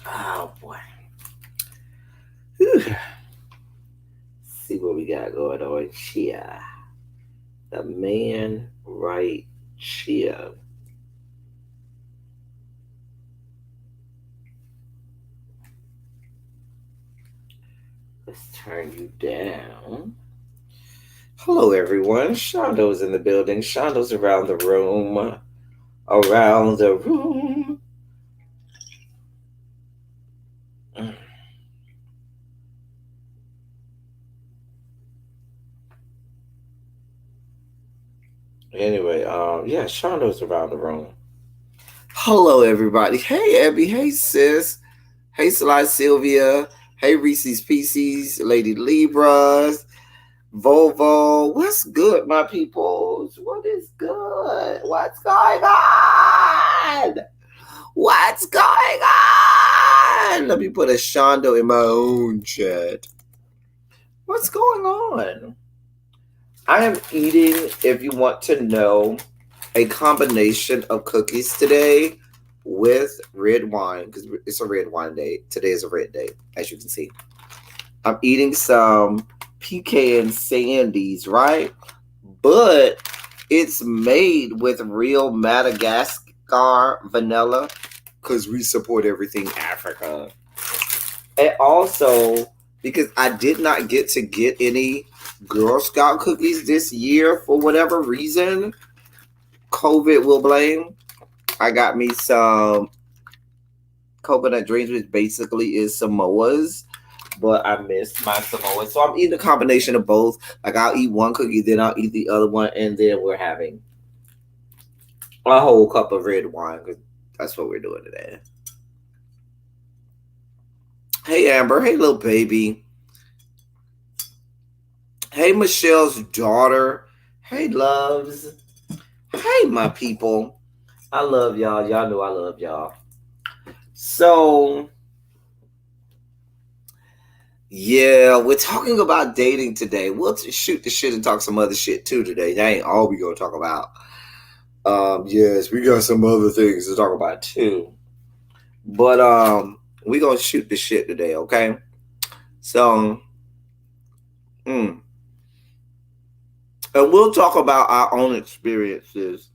Oh boy. Whew. See what we got going on here. The man right here. Let's turn you down. Hello, everyone. Shondo's in the building. Shondo's around the room. Around the room. Mm. Anyway, yeah, Shondo's around the room. Hello, everybody. Hey, Abby. Hey, sis. Hey, Sly Sylvia. Hey, Reese's Pieces, Lady Libras, Volvo. What's good, my peoples? What is good? What's going on? What's going on? Let me put a Shondo in my own chat. What's going on? I am eating, if you want to know, a combination of cookies today with red wine because it's a red wine day. Today is a red day, as you can see. I'm eating some pecan sandies, right? But it's made with real Madagascar vanilla because we support everything Africa. And also because I did not get any Girl Scout cookies this year for whatever reason. COVID will blame. I got me some coconut dreams, which basically is Samoa's, but I missed my Samoa. So I'm eating a combination of both. Like I'll eat one cookie, then I'll eat the other one, and then we're having a whole cup of red wine because that's what we're doing today. Hey Amber, hey little baby. Hey Michelle's daughter. Hey loves. Hey my people. I love y'all. Y'all know I love y'all. So yeah, we're talking about dating today. We'll shoot the shit and talk some other shit too today. That ain't all we gonna talk about. Yes, we got some other things to talk about too. But we gonna shoot the shit today, okay? So, and we'll talk about our own experiences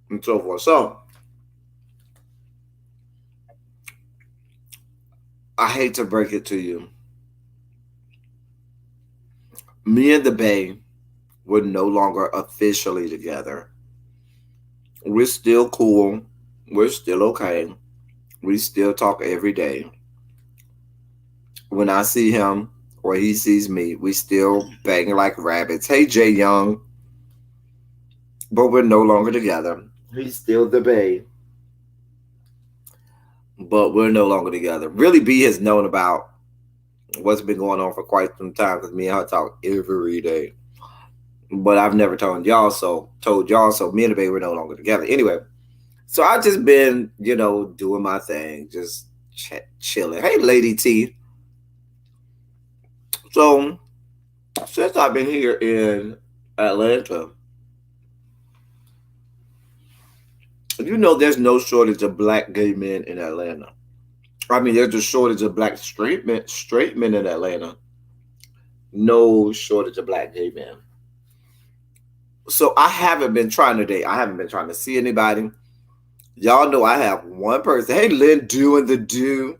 and so forth. So, I hate to break it to you. Me and the Bay were no longer officially together. We're still cool. We're still okay. We still talk every day. When I see him or he sees me, we still bang like rabbits. Hey, Jay Young. But we're no longer together. He's still the Bay. But we're no longer together. Really, B has known about what's been going on for quite some time because me and her talk every day. But I've never told y'all so. Me and the Bay were no longer together. Anyway, so I've just been, doing my thing, just chilling. Hey, Lady T. So since I've been here in Atlanta, there's no shortage of black gay men in Atlanta. I mean, there's a shortage of black straight men in Atlanta. No shortage of black gay men. So I haven't been trying to date. I haven't been trying to see anybody. Y'all know I have one person. Hey, Lynn, doing the do.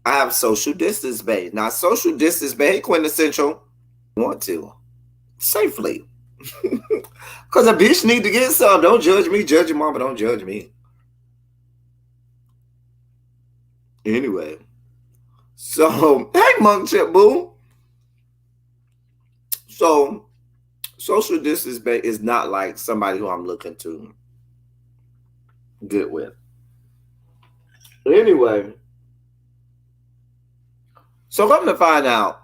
I have social distance bay. Now, social distance bay, quintessential. Want to safely. Because a bitch need to get some. Don't judge me. Judge your mama. Don't judge me. Anyway. So, hey, Monk Chip Boo. So, social distance is not like somebody who I'm looking to get with. Anyway. So, come to find out,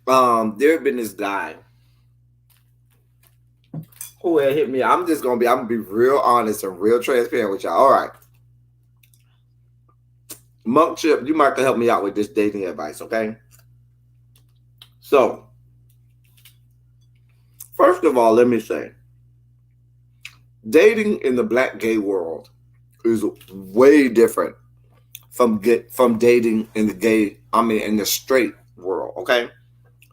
there had been this guy who had hit me. I'm gonna be real honest and real transparent with y'all. All right. Monk Chip, you might have to help me out with this dating advice, okay? So, first of all, let me say, dating in the black gay world is way different from dating in in the straight world. Okay,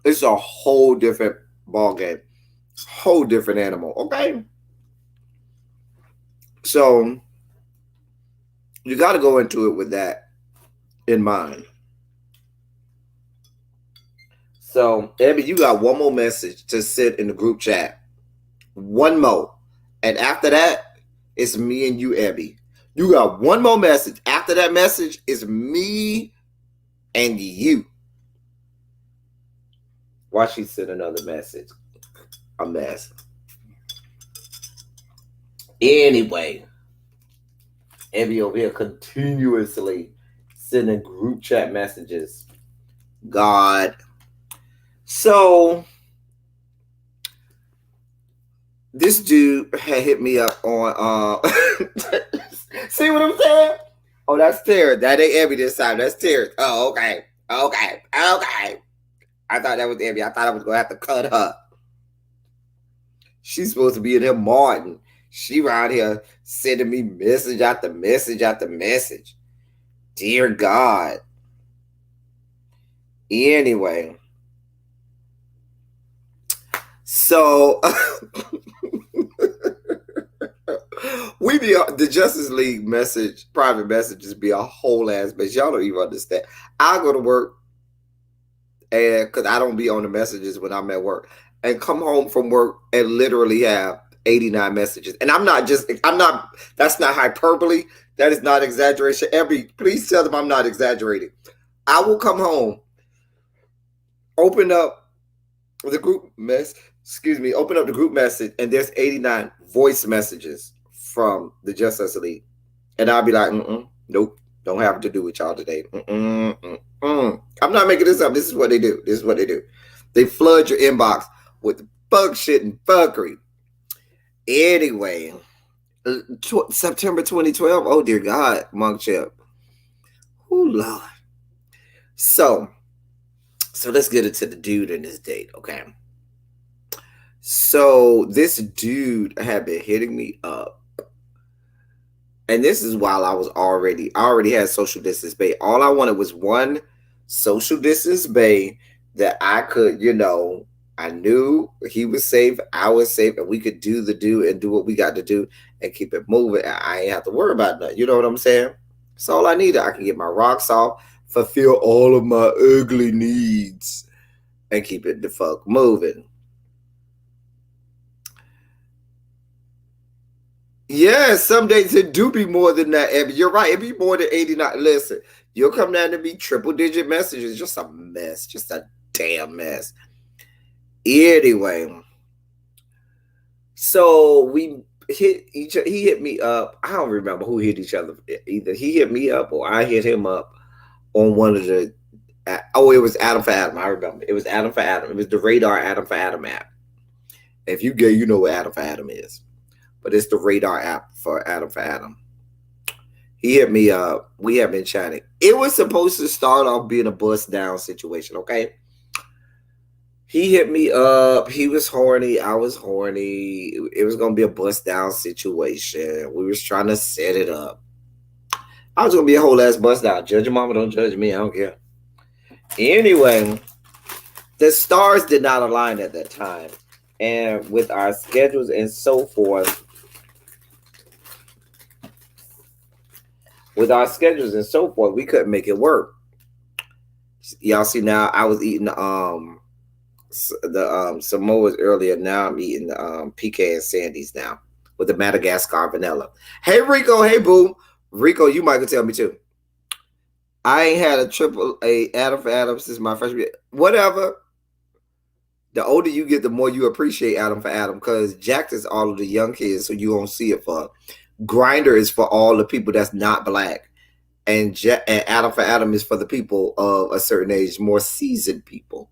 it's a whole different ball game, whole different animal. Okay, so you got to go into it with that in mind. So, Abby, you got one more message to send in the group chat. One more. And after that, it's me and you, Abby. You got one more message. After that message, it's me and you. Why she sent another message? A mess. Anyway, Abby over here continuously sending group chat messages. God. So this dude had hit me up on see what I'm saying? Oh, that's Tara. That ain't Abby this time. That's Tara. Oh, okay. Okay. I thought that was Abby. I thought I was gonna have to cut her. She's supposed to be in here Martin. She around here sending me message after message after message. Dear God. Anyway. So we be the Justice League message, private messages be a whole ass bitch. Y'all don't even understand. I go to work and because I don't be on the messages when I'm at work and come home from work and literally have 89 messages. And that's not hyperbole. That is not exaggeration. Please tell them I'm not exaggerating. I will come home, open up the group message, and there's 89 voice messages from the Justice League. And I'll be like, nope, don't have to do with y'all today. I'm not making this up. This is what they do. They flood your inbox with bug shit and buggery. Anyway, September 2012. Oh, dear God, Monk Chip. Oh, Lord. So let's get into the dude in this date, okay? So this dude had been hitting me up. And this is while I already had social distance bay. All I wanted was one social distance bay that I could, I knew he was safe, I was safe, and we could do and do what we got to do and keep it moving. I ain't have to worry about nothing. You know what I'm saying? That's all I needed. I can get my rocks off, fulfill all of my ugly needs, and keep it the fuck moving. Yeah, some days it do be more than that, Abby. You're right. It be more than 89. Listen, you'll come down to be triple digit messages. Just a mess. Just a damn mess. Anyway, so we hit each other. He hit me up. I don't remember who hit each other. Either he hit me up or I hit him up on one of the. It was Adam for Adam. I remember. It was Adam for Adam. It was the Radar Adam for Adam app. If you gay, you know what Adam for Adam is. But it's the Radar app for Adam. He hit me up. We have been chatting. It was supposed to start off being a bust down situation, okay? He hit me up. He was horny. I was horny. It was going to be a bust down situation. We was trying to set it up. I was going to be a whole ass bust down. Judge your mama, don't judge me. I don't care. Anyway, the stars did not align at that time. And with our schedules and so forth, we couldn't make it work. Y'all see now, I was eating the Samoas earlier. Now I'm eating the PK and Sandy's now with the Madagascar vanilla. Hey Rico, hey boo. Rico, you might could tell me too. I ain't had a triple A Adam for Adam since my freshman year. Whatever. The older you get, the more you appreciate Adam for Adam, because Jack is all of the young kids, so you won't see it for. Grinder is for all the people that's not black, and Adam for Adam is for the people of a certain age, more seasoned people.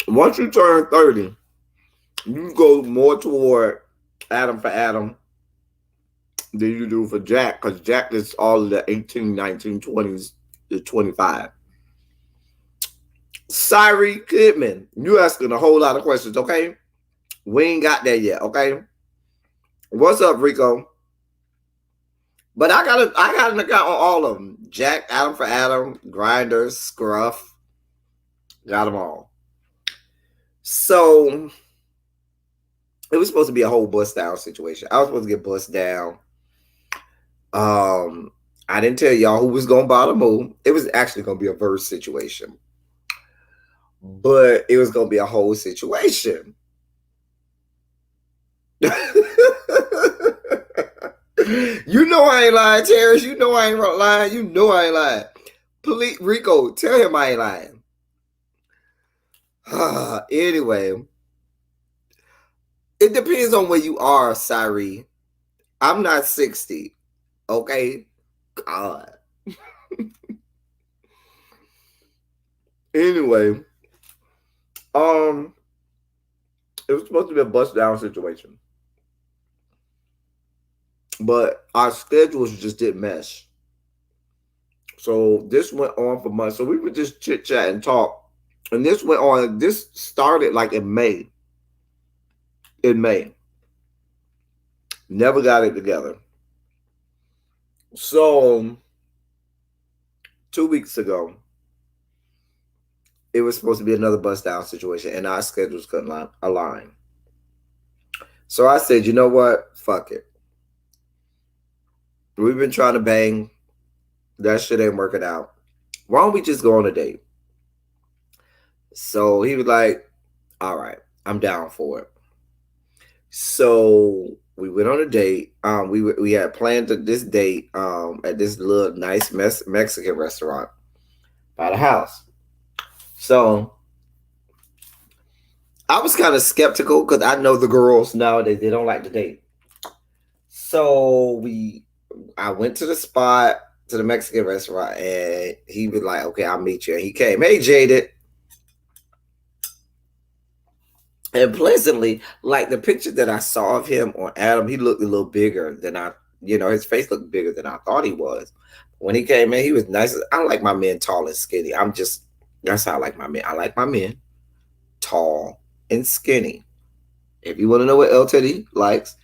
Once you turn 30, you go more toward Adam for Adam than you do for Jack, because Jack is all of the 18, 19, 20s to 25. Sorry, Kidman, you asking a whole lot of questions, okay? We ain't got there yet, okay? What's up, Rico? But I got an account on all of them. Jack, Adam for Adam, Grinders, Scruff, got them all. So it was supposed to be a whole bust down situation. I was supposed to get bust down. I didn't tell y'all who was gonna buy the move. It was actually gonna be a verse situation, but it was gonna be a whole situation. You know I ain't lying, Terrence. You know I ain't lying. You know I ain't lying. Please, Rico, tell him I ain't lying. Anyway, it depends on where you are, Sari. I'm not 60. Okay? God. Anyway, it was supposed to be a bust down situation. But our schedules just didn't mesh. So this went on for months. So we would just chit chat and talk. And this went on. This started like in May. In May. Never got it together. So 2 weeks ago, it was supposed to be another bust down situation, and our schedules couldn't align. So I said, you know what? Fuck it. We've been trying to bang. That shit ain't working out. Why don't we just go on a date? So he was like, all right, I'm down for it. So we went on a date. We had planned this date at this little nice Mexican restaurant by the house. So I was kind of skeptical because I know the girls nowadays, they don't like to date. So I went to the spot, to the Mexican restaurant, and he was like, okay, I'll meet you. And he came, hey, Jaded. And pleasantly, like the picture that I saw of him on Adam, he looked a little bigger than his face looked bigger than I thought he was. When he came in, he was nice. I like my men tall and skinny. That's how I like my men. I like my men tall and skinny. If you want to know what El Teddy likes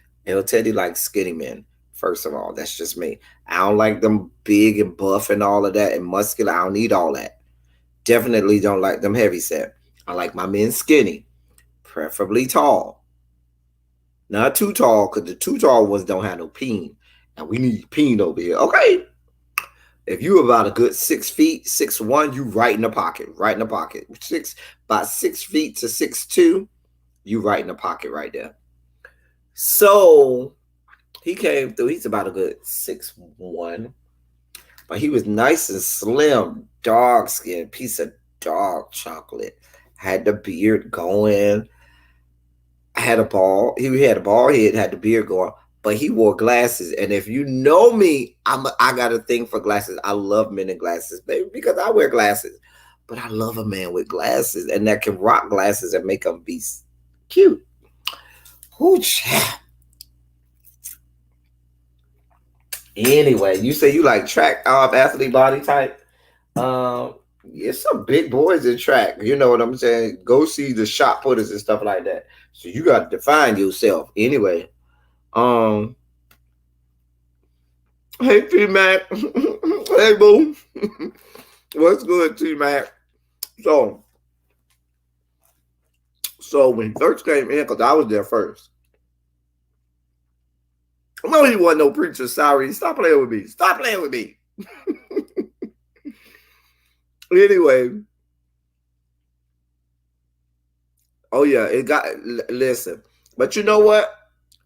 skinny men. First of all, that's just me. I don't like them big and buff and all of that and muscular. I don't need all that. Definitely don't like them heavy set. I like my men skinny, preferably tall. Not too tall, because the too tall ones don't have no peen. And we need peen over here. Okay. If you about a good 6 feet, 6'1", you right in the pocket. Right in the pocket. About 6 feet to 6'2", you right in the pocket right there. So he came through. He's about a good 6'1", but he was nice and slim, dark skin, piece of dark chocolate. Had the beard going. Had a ball. He had a bald head. Had the beard going, but he wore glasses. And if you know me, I got a thing for glasses. I love men in glasses, baby, because I wear glasses. But I love a man with glasses and that can rock glasses and make them be cute. Whoo, chap. Anyway, you say you like track athlete body type. It's some big boys in track. You know what I'm saying? Go see the shot putters and stuff like that. So you got to define yourself. Anyway, hey T Mac, hey boo, what's good, T Mac? So when he first came in, because I was there first. No, he wasn't no preacher. Sorry, stop playing with me. Stop playing with me. Anyway. Oh yeah, listen. But you know what?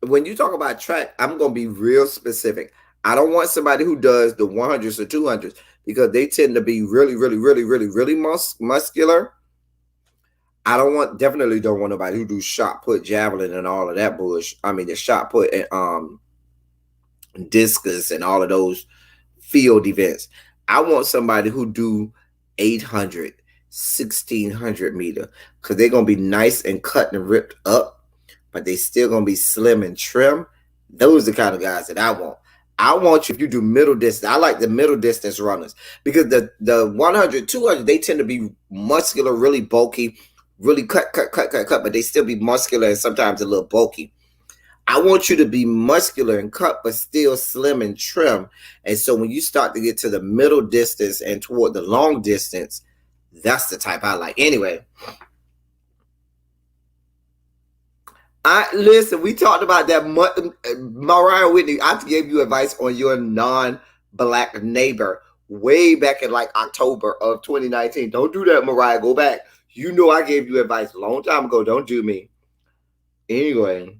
When you talk about track, I'm gonna be real specific. I don't want somebody who does the 100s or 200s because they tend to be really, really, really, really, really muscular. Definitely don't want nobody who do shot put, javelin, and all of that bush. I mean, the shot put and discus and all of those field events. I want somebody who do 800, 1600 meter, because they're gonna be nice and cut and ripped up, but they still gonna be slim and trim. Those are the kind of guys that I want. I want you, if you do middle distance, I like the middle distance runners, because the 100, 200, they tend to be muscular, really bulky, really cut, but they still be muscular and sometimes a little bulky. I want you to be muscular and cut, but still slim and trim. And so when you start to get to the middle distance and toward the long distance, that's the type I like. Anyway, listen, we talked about that. Mariah Whitney, I gave you advice on your non-black neighbor way back in like October of 2019. Don't do that, Mariah. Go back. You know I gave you advice a long time ago. Don't do me. Anyway.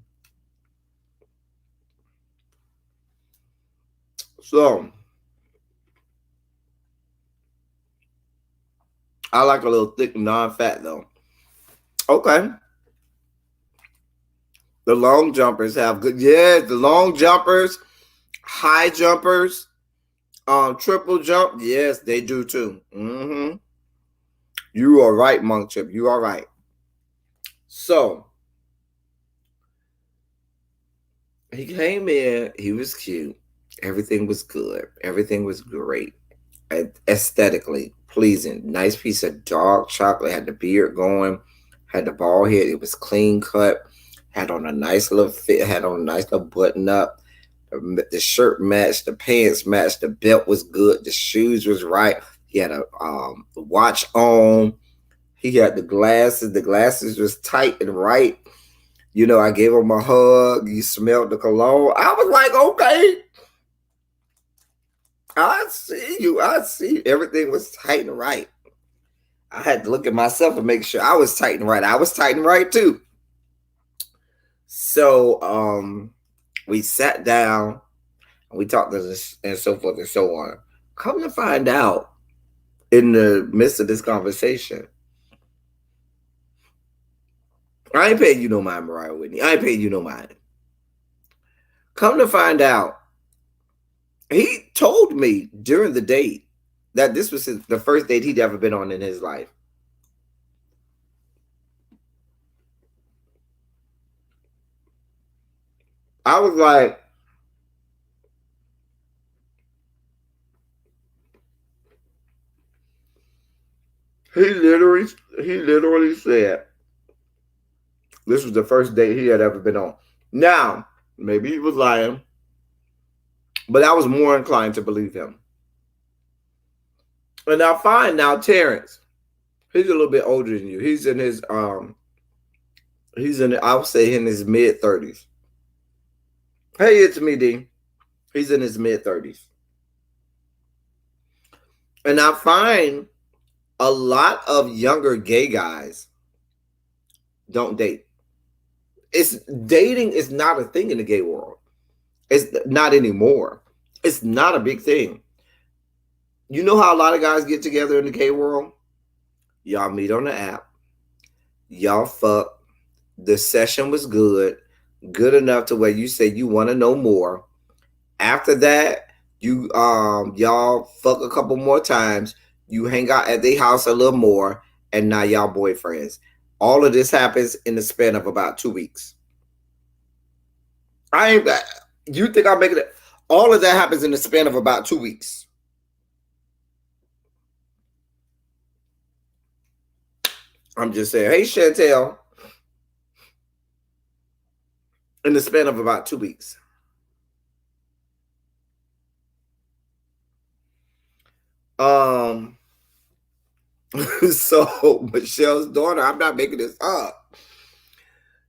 So, I like a little thick non-fat though. Okay. The long jumpers have good. Yeah, the long jumpers, high jumpers, triple jump. Yes, they do too. Mm-hmm. You are right, Monk Chip. You are right. So he came in. He was cute. Everything was good. Everything was great. Aesthetically pleasing. Nice piece of dark chocolate. Had the beard going. Had the bald head. It was clean cut. Had on a nice little fit. Had on a nice little button up. The shirt matched. The pants matched. The belt was good. The shoes was right. He had a watch on. He had the glasses. The glasses was tight and right. You know, I gave him a hug. You smelled the cologne. I was like, okay. I see you. I see. Everything was tight and right. I had to look at myself and make sure I was tight and right. I was tight and right too. So we sat down and we talked and so forth and so on. Come to find out, in the midst of this conversation, I ain't paying you no mind, Mariah Whitney. I ain't paying you no mind. Come to find out, he told me during the date that this was the first date he'd ever been on in his life. I was like, he literally said this was the first date he had ever been on. Now, maybe he was lying, but I was more inclined to believe him. And I find now Terrence, he's a little bit older than you. He's in his I would say in his mid-30s. Hey, it's me, D. He's in his mid-30s. And I find a lot of younger gay guys don't date. Dating is not a thing in the gay world. It's not anymore. It's not a big thing. You know how a lot of guys get together in the gay world? Y'all meet on the app. Y'all fuck. The session was good enough to where you say you want to know more. After that, you y'all fuck a couple more times. You hang out at their house a little more, and now y'all boyfriends. All of this happens in the span of about 2 weeks. You think I'm making it? All of that happens in the span of about 2 weeks. I'm just saying, hey, Chantel. In the span of about 2 weeks. So Michelle's daughter, I'm not making this up.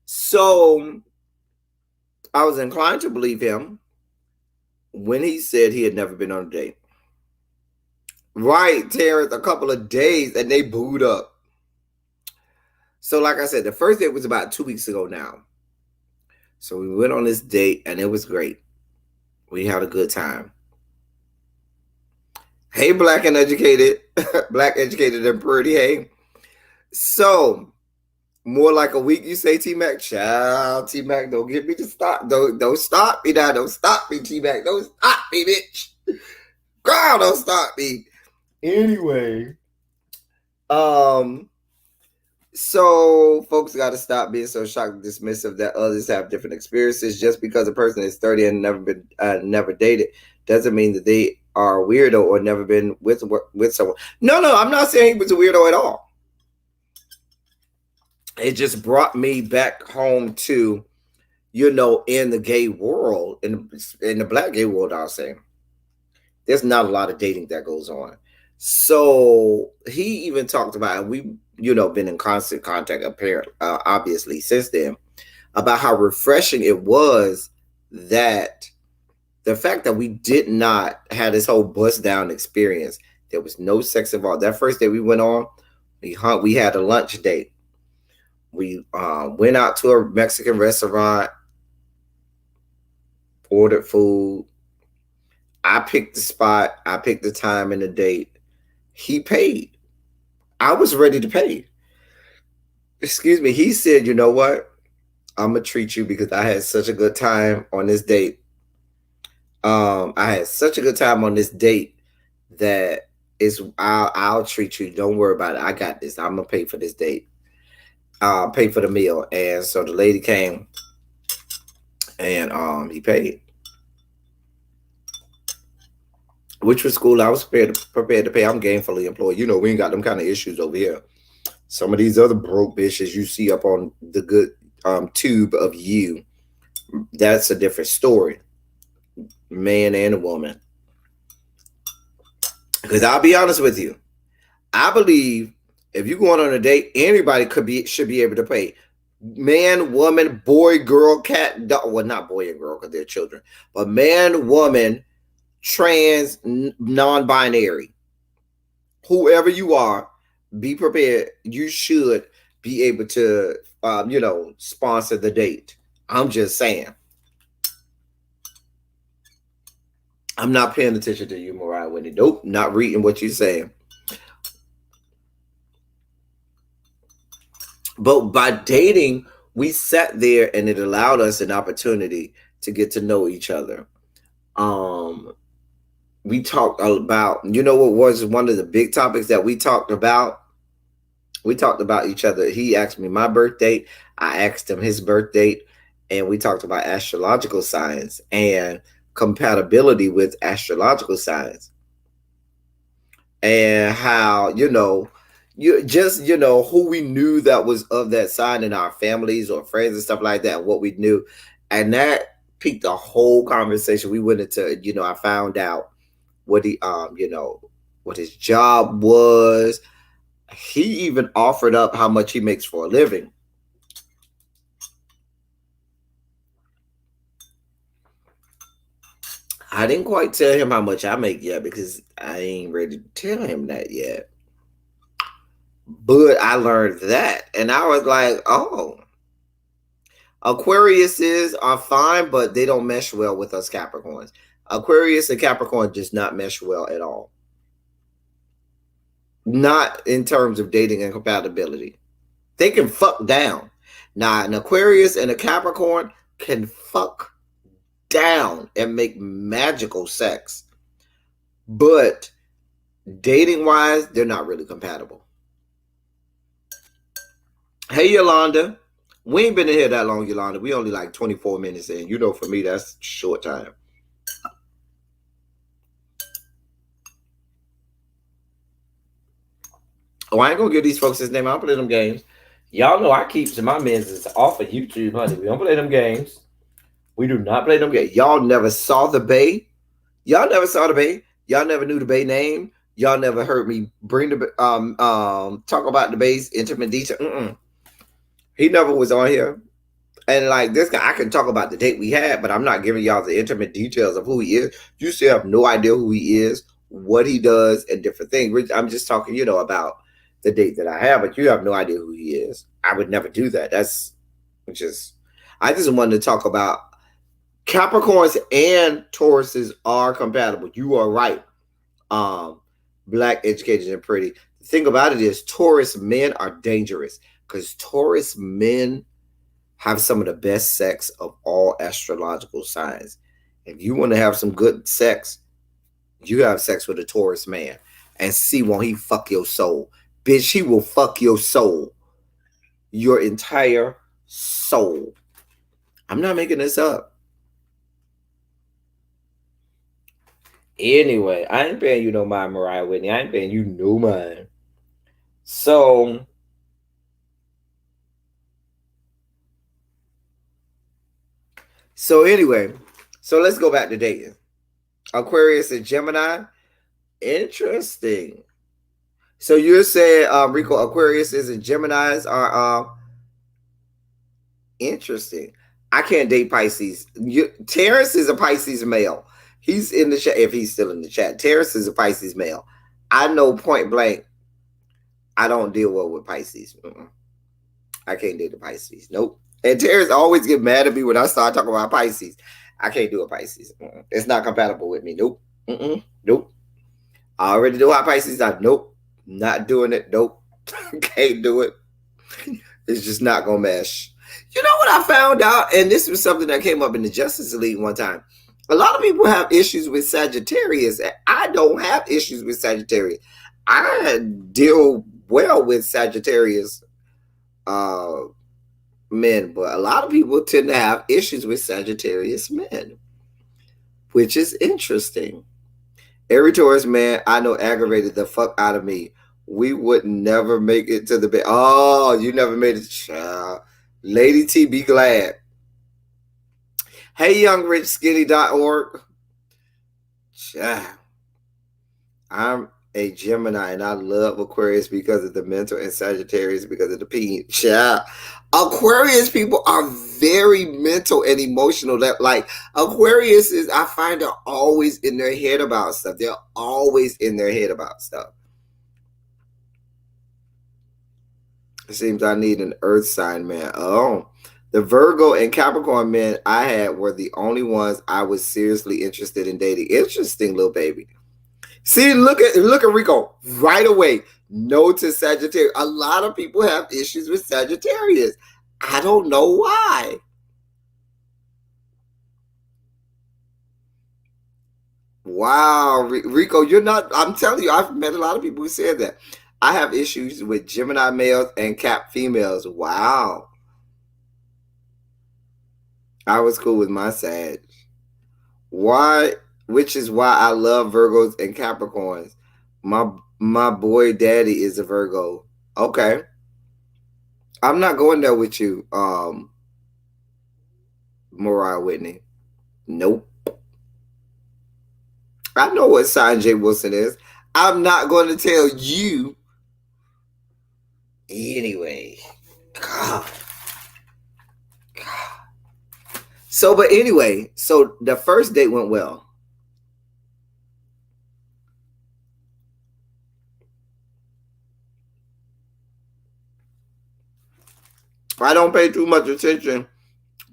So I was inclined to believe him when he said he had never been on a date. Right, Terrence, a couple of days and they booed up. So like I said, the first date was about 2 weeks ago now. So we went on this date and it was great. We had a good time. Hey, black and educated, black educated and pretty, hey. So, more like a week, you say, T-Mac? Child, T-Mac, don't get me to stop. Don't stop me now. Don't stop me, T-Mac. Don't stop me, bitch. Girl, don't stop me. Anyway, so folks got to stop being so shocked and dismissive that others have different experiences. Just because a person is 30 and never dated doesn't mean that they are a weirdo or never been with someone. No, I'm not saying he was a weirdo at all. It just brought me back home to in the gay world, in the black gay world, I'll say, there's not a lot of dating that goes on. So he even talked about, and we, been in constant contact, apparently, obviously, since then, about how refreshing it was that the fact that we did not have this whole bust down experience. There was no sex involved. That first day we went on, we had a lunch date. We went out to a Mexican restaurant, ordered food. I picked the spot, I picked the time and the date. He paid. I was ready to pay. Excuse me. He said, "You know what? I'm gonna treat you because I had such a good time on this date. I had such a good time on this date that I'll treat you. Don't worry about it. I got this. I'm gonna pay for this date. Pay for the meal." And so the lady came, and he paid, which was cool. I was prepared to pay. I'm gainfully employed. We ain't got them kind of issues over here. Some of these other broke bitches you see up on the good tube of you, that's a different story. Man and a woman. Because I'll be honest with you, I believe if you're going on a date, anybody should be able to pay. Man, woman, boy, girl, cat, dog. Well, not boy and girl because they're children, but man, woman, trans, non-binary, whoever you are, be prepared. You should be able to, sponsor the date. I'm just saying. I'm not paying attention to you, Mariah Whitney. Nope, not reading what you're saying. But by dating, we sat there and it allowed us an opportunity to get to know each other. We talked about, what was one of the big topics that we talked about? We talked about each other. He asked me my birth date. I asked him his birth date. And we talked about astrological signs and compatibility with astrological signs. And how, you just, who we knew that was of that sign in our families or friends and stuff like that, what we knew. And that piqued the whole conversation. We went into, I found out what he, what his job was. He even offered up how much he makes for a living. I didn't quite tell him how much I make yet because I ain't ready to tell him that yet. But I learned that, and I was like, oh. Aquariuses are fine, but they don't mesh well with us Capricorns. Aquarius and Capricorn does not mesh well at all. Not in terms of dating and compatibility. They can fuck down. Now, an Aquarius and a Capricorn can fuck down and make magical sex. But dating wise, they're not really compatible. Hey, Yolanda. We ain't been in here that long, Yolanda. We only like 24 minutes in. For me, that's short time. Oh, I ain't gonna give these folks his name. I don't play them games. Y'all know I keep my men's off of YouTube, honey. We don't play them games. We do not play them games. Y'all never saw the Bay. Y'all never saw the Bay. Y'all never knew the Bay name. Y'all never heard me bring the talk about the Bay's intimate detail. He never was on here. And like this guy, I can talk about the date we had, but I'm not giving y'all the intimate details of who he is. You still have no idea who he is, what he does, and different things. I'm just talking, about the date that I have, but you have no idea who he is. I would never do that. I just wanted to talk about Capricorns and Tauruses are compatible. You are right. Black, educated, and pretty. The thing about it is Taurus men are dangerous because Taurus men have some of the best sex of all astrological signs. If you want to have some good sex, you have sex with a Taurus man and see, won't he fuck your soul? Bitch, he will fuck your soul. Your entire soul. I'm not making this up. Anyway, I ain't paying you no mind, Mariah Whitney. I ain't paying you no mind. So, So anyway, so let's go back to dating. Aquarius and Gemini. Interesting. So you're saying, Rico, Aquarius and Geminis are interesting. I can't date Pisces. Terrence is a Pisces male. He's in the chat. If he's still in the chat, Terrence is a Pisces male. I know point blank. I don't deal well with Pisces. I can't date the Pisces. Nope. And Terrence always get mad at me when I start talking about Pisces. I can't do a Pisces. It's not compatible with me. Nope. Nope. I already know how Pisces are. Nope. Not doing it. Nope. Can't do it. It's just not gonna mesh. You know what I found out, and this was something that came up in the Justice League one time. A lot of people have issues with Sagittarius. I don't have issues with Sagittarius. I deal well with Sagittarius men, but a lot of people tend to have issues with Sagittarius men, which is interesting. Every Taurus man I know aggravated the fuck out of me. We would never make it to the bed. Oh, you never made it, child. Lady T, be glad. Hey, youngrichskinny.org. Child. I'm a Gemini and I love Aquarius because of the mental and Sagittarius because of the P. Child. Aquarius people are very mental and emotional. That like Aquarius is, I find, are always in their head about stuff. They're always in their head about stuff. It seems I need an earth sign man. Oh, the Virgo and Capricorn men I had were the only ones I was seriously interested in dating. Interesting, little baby. See, look at Rico right away. No to Sagittarius. A lot of people have issues with Sagittarius. I don't know why. Wow, Rico, you're not. I'm telling you, I've met a lot of people who said that. I have issues with Gemini males and Cap females. Wow. I was cool with my Sag. Why? Which is why I love Virgos and Capricorns. My boy daddy is a Virgo. Okay. I'm not going there with you, Mariah Whitney. Nope. I know what sign Jay Wilson is. I'm not going to tell you. Anyway. God. So, but anyway, so the first date went well. I don't pay too much attention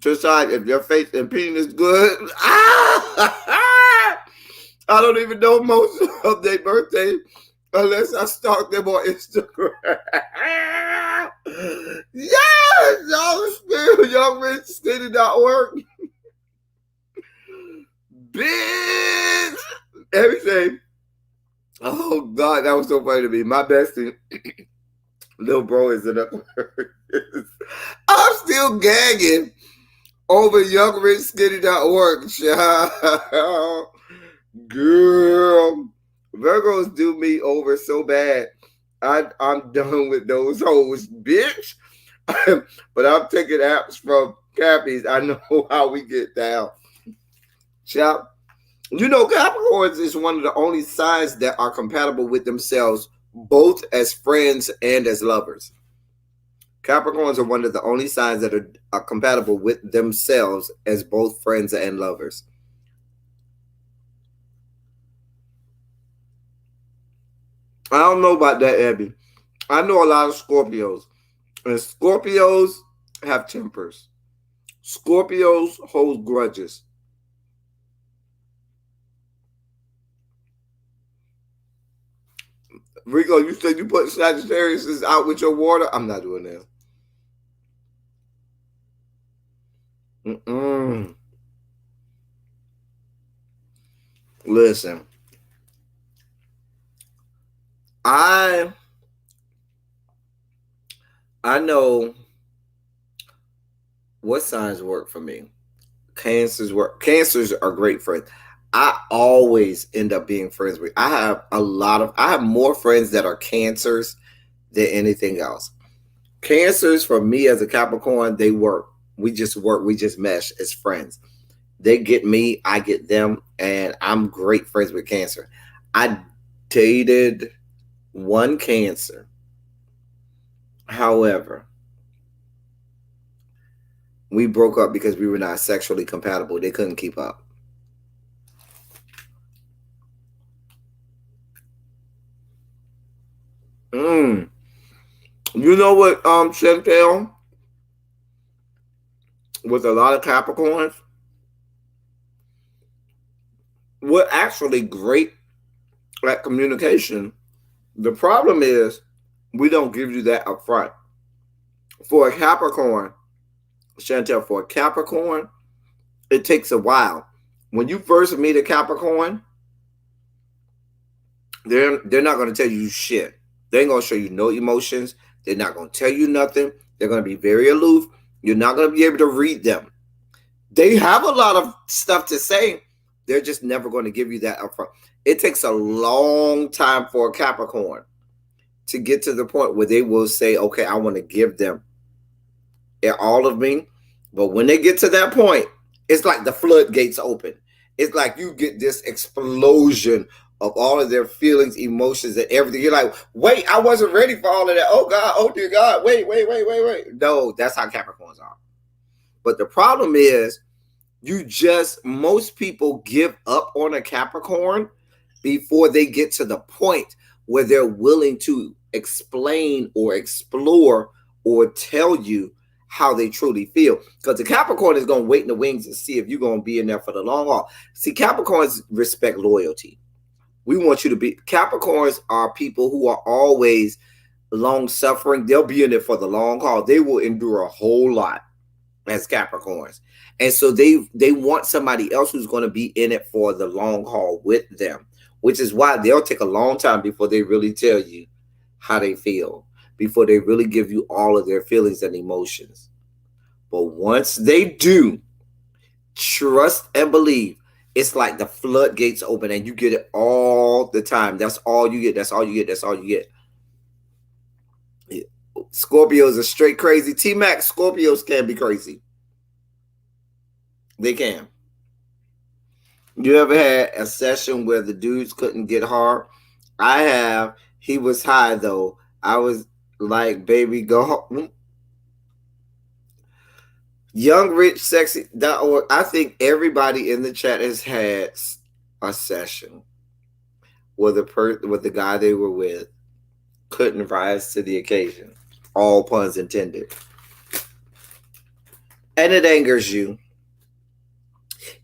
to decide if your face and penis is good. I don't even know most of their birthday unless I stalk them on Instagram. Yes, y'all still youngrichskinny.org. Bitch, everything. Oh God, that was so funny to me. My bestie, little bro, is an Aquarius. I'm still gagging over youngrichskinny.org, child. Girl, Virgos do me over so bad. I'm done with those hoes, bitch. But I'm taking apps from Cappies. I know how we get down. Child. You know, Capricorns is one of the only signs that are compatible with themselves, both as friends and as lovers. Capricorns are one of the only signs that are compatible with themselves as both friends and lovers. I don't know about that, Abby. I know a lot of Scorpios. And Scorpios have tempers. Scorpios hold grudges. Rico, you said you put Sagittarius out with your water? I'm not doing that. Listen. I know what signs work for me. Cancers work. Cancers are great friends. I always end up being friends with. I have more friends that are cancers than anything else. Cancers for me as a Capricorn, they work. We just work. We just mesh as friends. They get me, I get them, and I'm great friends with Cancer. I dated one Cancer. However, we broke up because we were not sexually compatible. They couldn't keep up. You know what, Chantel? With a lot of Capricorns, we're actually great at communication. The problem is we don't give you that up front. For a Capricorn, Chantel, for a Capricorn, it takes a while. When you first meet a Capricorn, they're not going to tell you shit. They ain't going to show you no emotions. They're not going to tell you nothing. They're going to be very aloof. You're not going to be able to read them. They have a lot of stuff to say. They're just never going to give you that up front. It takes a long time for a Capricorn to get to the point where they will say, okay, I want to give them all of me. But when they get to that point, it's like the floodgates open. It's like you get this explosion of all of their feelings, emotions, and everything. You're like, wait, I wasn't ready for all of that. Oh God, oh dear God, wait. No, that's how Capricorns are. But the problem is, most people give up on a Capricorn before they get to the point where they're willing to explain or explore or tell you how they truly feel. Because the Capricorn is going to wait in the wings and see if you're going to be in there for the long haul. See, Capricorns respect loyalty. We want you to be. Capricorns are people who are always long suffering. They'll be in it for the long haul. They will endure a whole lot as Capricorns. And so they want somebody else who's going to be in it for the long haul with them, which is why they'll take a long time before they really tell you how they feel, before they really give you all of their feelings and emotions. But once they do, trust and believe, it's like the floodgates open and you get it all the time. That's all you get. That's all you get. That's all you get. Scorpios are straight crazy. T-Max, Scorpios can be crazy. They can. You ever had a session where the dudes couldn't get hard? I have. He was high though. I was like, baby, go home. Young, rich, sexy.org. I think everybody in the chat has had a session where the guy they were with couldn't rise to the occasion. All puns intended. And it angers you.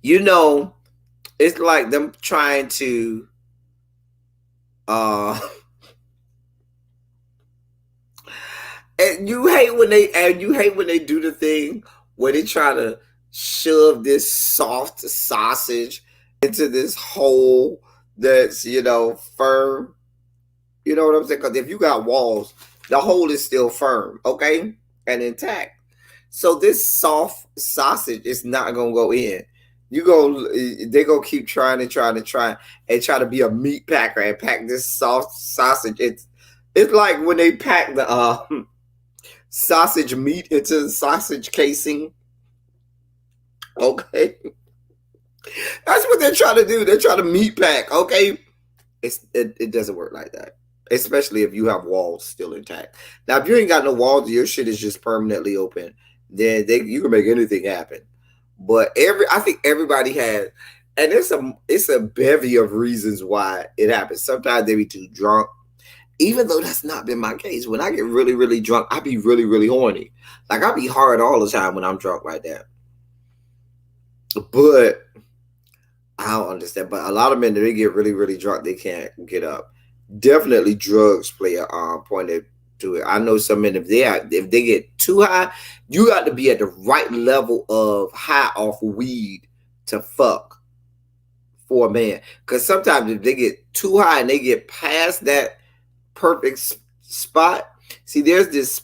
You know, it's like them trying to and you hate when they do the thing where they try to shove this soft sausage into this hole that's, firm. You know what I'm saying? Because if you got walls, the hole is still firm, okay? And intact. So this soft sausage is not going to go in. They're going to keep trying and try to be a meat packer and pack this soft sausage. It's like when they pack the sausage meat into the sausage casing. Okay. That's what they're trying to do. They're trying to meat pack, okay? It doesn't work like that. Especially if you have walls still intact. Now, if you ain't got no walls, your shit is just permanently open, then you can make anything happen. But I think everybody has, and it's a bevy of reasons why it happens. Sometimes they be too drunk. Even though that's not been my case. When I get really, really drunk, I be really, really horny. Like, I be hard all the time when I'm drunk like that. But I don't understand. But a lot of men, they get really, really drunk, they can't get up. Definitely drugs play a point to it. I know some men, if they get too high, you got to be at the right level of high off weed to fuck for a man. Because sometimes if they get too high and they get past that perfect spot, see, there's this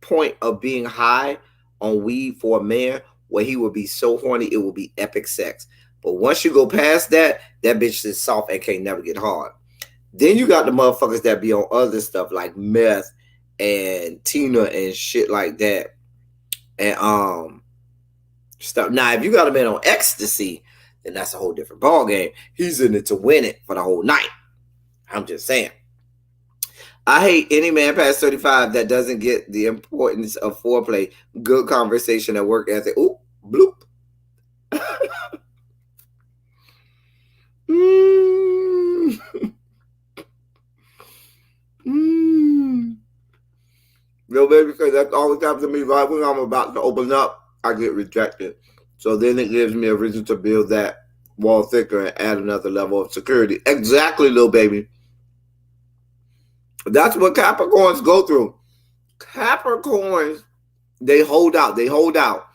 point of being high on weed for a man where he will be so horny it will be epic sex. But once you go past that bitch is soft and can't never get hard. Then you got the motherfuckers that be on other stuff like meth and Tina and shit like that. And Stuff. Now, if you got a man on ecstasy, then that's a whole different ball game. He's in it to win it for the whole night. I'm just saying. I hate any man past 35 that doesn't get the importance of foreplay, good conversation at work ethic. Ooh, bloop. No, baby, because that's always happens to me right when I'm about to open up, I get rejected. So then it gives me a reason to build that wall thicker and add another level of security. Exactly, little baby. That's what Capricorns go through. Capricorns, they hold out. They hold out.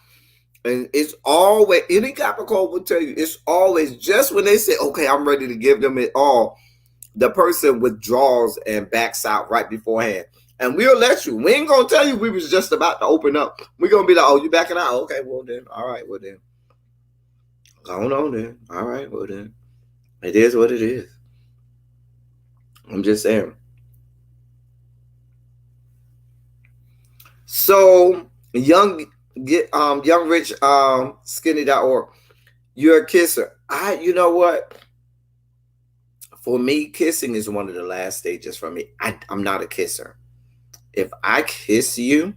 And it's always, any Capricorn will tell you, it's always just when they say, okay, I'm ready to give them it all, the person withdraws and backs out right beforehand. And we'll let you. We ain't going to tell you we was just about to open up. We're going to be like, oh, you backing out? Okay, well then. All right, well then. Go on then. All right, well then. It is what it is. I'm just saying. So, young rich, skinny.org. You're a kisser. You know what? For me, kissing is one of the last stages for me. I'm not a kisser. If I kiss you,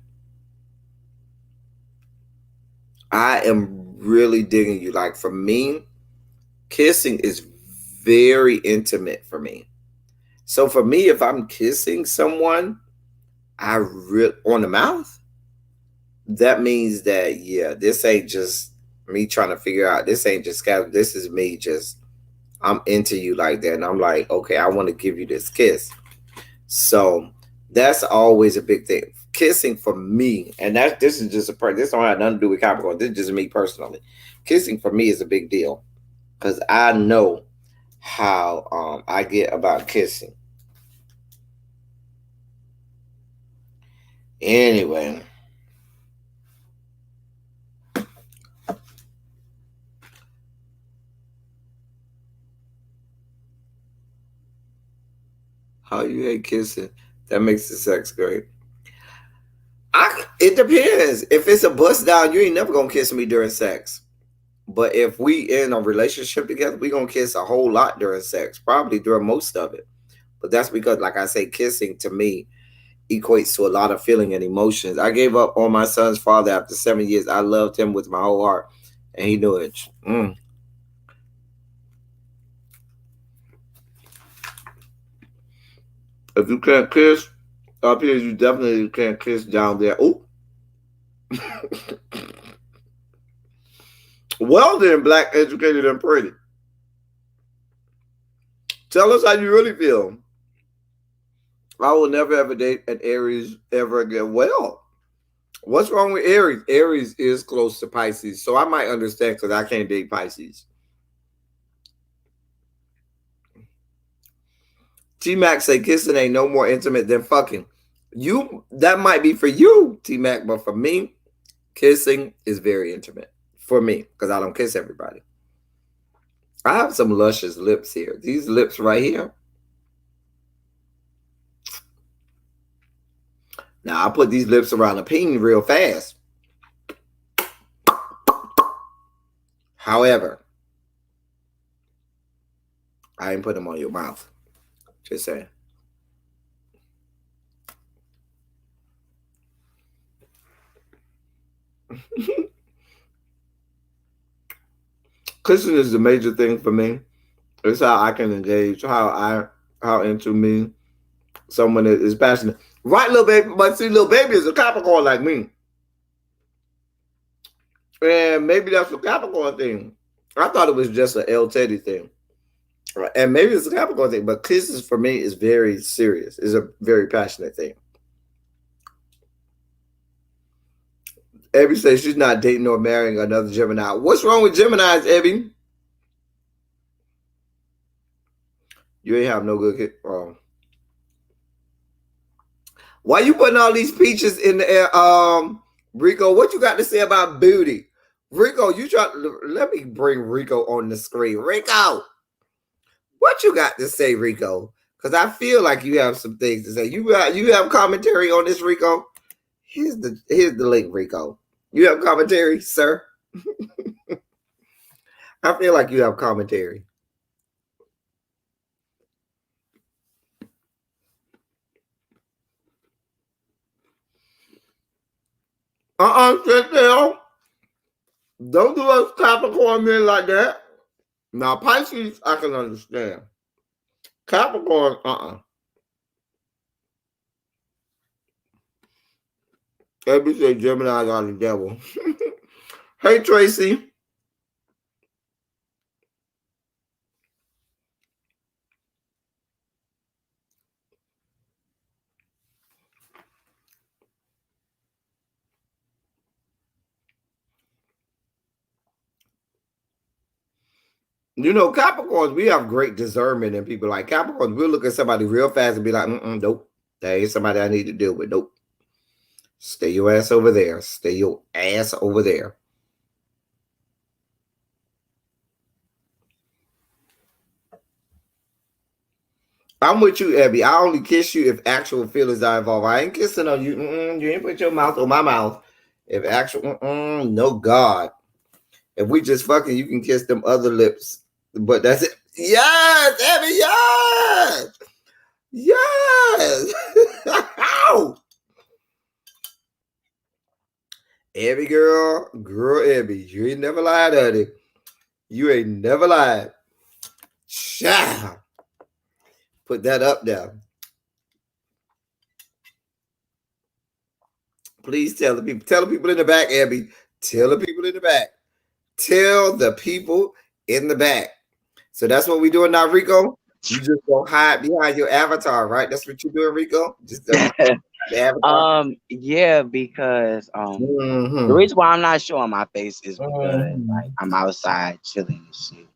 I am really digging you. Like for me, kissing is very intimate for me. So for me, if I'm kissing someone, on the mouth, that means that, yeah, this ain't just me trying to figure out, this ain't just this is me just, I'm into you like that. And I'm like, okay, I want to give you this kiss. So that's always a big thing. Kissing for me, and this is just this don't have nothing to do with Capricorn. This is just me personally. Kissing for me is a big deal because I know how I get about kissing. Anyway. How you hate kissing? That makes the sex great. It depends. If it's a bust down, you ain't never gonna kiss me during sex. But if we in a relationship together, we gonna kiss a whole lot during sex, probably during most of it. But that's because, like I say, kissing to me equates to a lot of feeling and emotions. I gave up on my son's father after 7 years. I loved him with my whole heart, and he knew it. If you can't kiss up here, you definitely can't kiss down there. Oh. Well then, black, educated, and pretty. Tell us how you really feel. I will never ever date an Aries ever again. Well, what's wrong with Aries? Aries is close to Pisces, so I might understand because I can't date Pisces. T-Mac say kissing ain't no more intimate than fucking. That might be for you, T-Mac, but for me, kissing is very intimate. For me, because I don't kiss everybody. I have some luscious lips here. These lips right here. Now, I put these lips around the peen real fast. However, I ain't put them on your mouth. Just saying. Kissing is the major thing for me. It's how I can engage, how into me someone is passionate. Right, little baby, but see, little baby is a Capricorn like me. And maybe that's a Capricorn thing. I thought it was just an L Teddy thing. And maybe it's a Capricorn thing, but kisses for me is very serious. It's a very passionate thing. Abby says she's not dating or marrying another Gemini. What's wrong with Geminis, Abby? You ain't have no good kid. Why you putting all these peaches in the air? Rico, what you got to say about booty? Rico, let me bring Rico on the screen. Rico, what you got to say, Rico? Because I feel like you have some things to say. You have commentary on this, Rico? Here's the link, Rico. You have commentary, sir? I feel like you have commentary. Sit down. Don't do us Capricorn men like that. Now, Pisces, I can understand. Capricorn, Everybody say Gemini got the devil. Hey, Tracy. You know, Capricorns, we have great discernment in people. Like Capricorns, we'll look at somebody real fast and be like, nope, that ain't somebody I need to deal with. Nope. Stay your ass over there. Stay your ass over there. I'm with you, Abby. I only kiss you if actual feelings are involved. I ain't kissing on you. You ain't put your mouth on my mouth. If actual, no God. If we just fucking, you can kiss them other lips. But that's it. Yes, Abby, yes. Yes. Ow. Abby, girl, Abby, you ain't never lied, honey. You ain't never lied. Child. Put that up there. Please tell the people. Tell the people in the back, Abby. Tell the people in the back. Tell the people in the back. So that's what we doing now, Rico. You just gonna hide behind your avatar, right? That's what you're doing, Rico. Just the avatar. Yeah, because the reason why I'm not showing my face is because like I'm outside chilling and shit,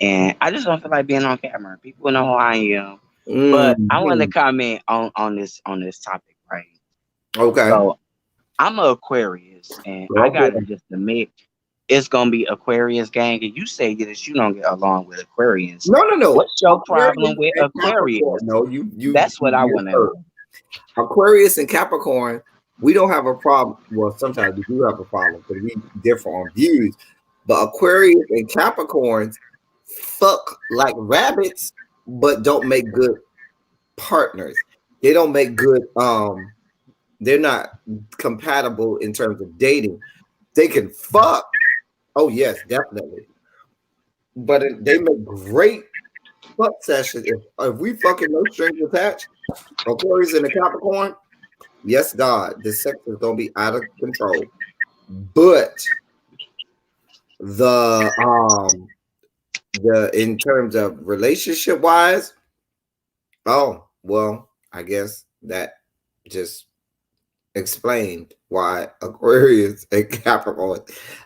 and I just don't feel like being on camera. People know who I am. But I want to comment on this topic, right? Okay. So I'm an Aquarius, and I gotta just admit, it's gonna be Aquarius gang, and you say that you don't get along with Aquarians. No. What's your problem with Aquarius? No, you. That's what I want to know. Aquarius and Capricorn, we don't have a problem. Well, sometimes we do have a problem because we differ on views. But Aquarius and Capricorns fuck like rabbits, but don't make good partners. They don't make good. They're not compatible in terms of dating. They can fuck. Oh yes, definitely. But they make great fuck sessions. If we fucking no strings attached, Aquarius and the Capricorn, yes, God, the sex is gonna be out of control. But the in terms of relationship wise, oh well, I guess that just explained why Aquarius and Capricorn.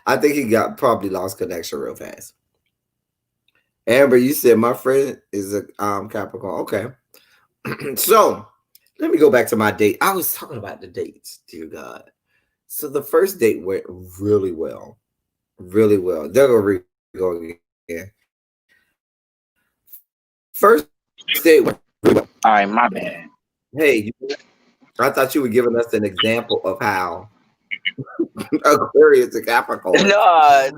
I think he probably lost connection real fast. Amber, you said my friend is a Capricorn. Okay. So let me go back to my date. I was talking about the dates, dear God. So the first date went really well. Really well. There go again. First date went really well. All right, my bad. Hey, I thought you were giving us an example of how Aquarius and Capricorn. No,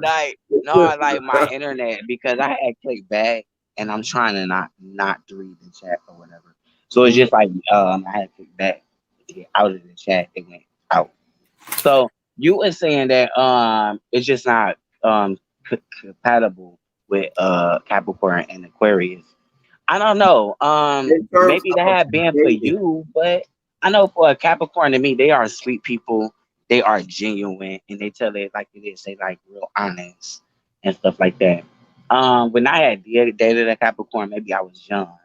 like my internet, because I had clicked back and I'm trying to not to read the chat or whatever. So it's just like I had to click back to get out of the chat. It went out. So you were saying that it's just not compatible with Capricorn and Aquarius. I don't know. Maybe that had been for you, but I know for a Capricorn, to me, they are sweet people. They are genuine, and they tell it like it is. They like real honest and stuff like that. When I had dated a Capricorn, maybe I was young,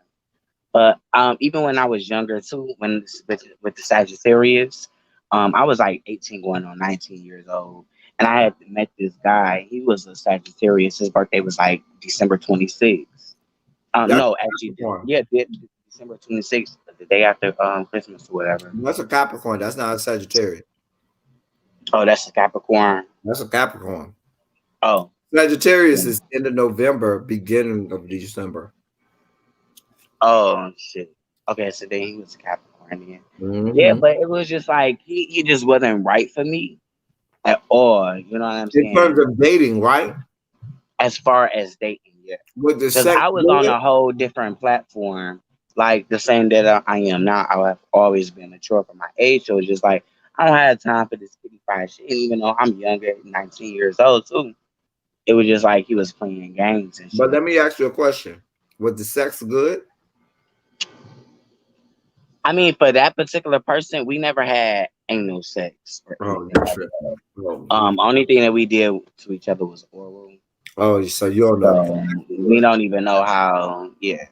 but even when I was younger too, when with the Sagittarius, I was like 18 going on 19 years old, and I had met this guy. He was a Sagittarius. His birthday was like December 26th. No, actually, yeah, December 26th, the day after Christmas or whatever. That's a Capricorn. That's not a Sagittarius. Oh, that's a Capricorn. That's a Capricorn. Oh, Sagittarius is end of November, beginning of December. Oh shit. Okay, so then he was a Capricorn then. Yeah, but it was just like he just wasn't right for me. at all. You know what I'm In terms saying? of dating, right? As far as dating, yeah. With the Because sex I was on good? a whole different platform, like the same that I am now. I have always been mature for my age, so it's just like I don't have time for this kitty fight shit. Even though I'm younger, 19 years old too, it was just like he was playing games and But shit. let me ask you a question. Was the sex good? I mean, for that particular person, we never had anal sex or Oh, anything you like tripping. that. Oh, you, Only thing that we did to each other was oral. oh, so you don't know. So we don't even know how. Yeah,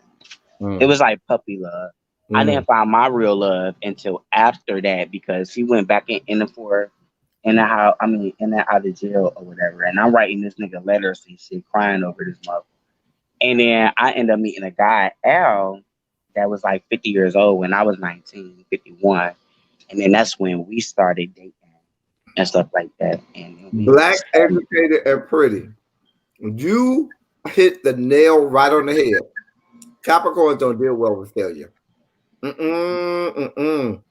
it Mm. was like puppy love. I Mm. didn't find my real love until after that because he went back in the for in the house. I mean, in and out of jail or whatever. And I'm writing this nigga letters and shit, crying over this mother. And then I ended up meeting a guy, Al, that was like 50 years old when I was 19, 51. And then that's when we started dating and stuff like that. And then we Black, just started. educated, and pretty. You hit the nail right on the head. Capricorns don't deal well with failure. Mm-mm, mm-mm.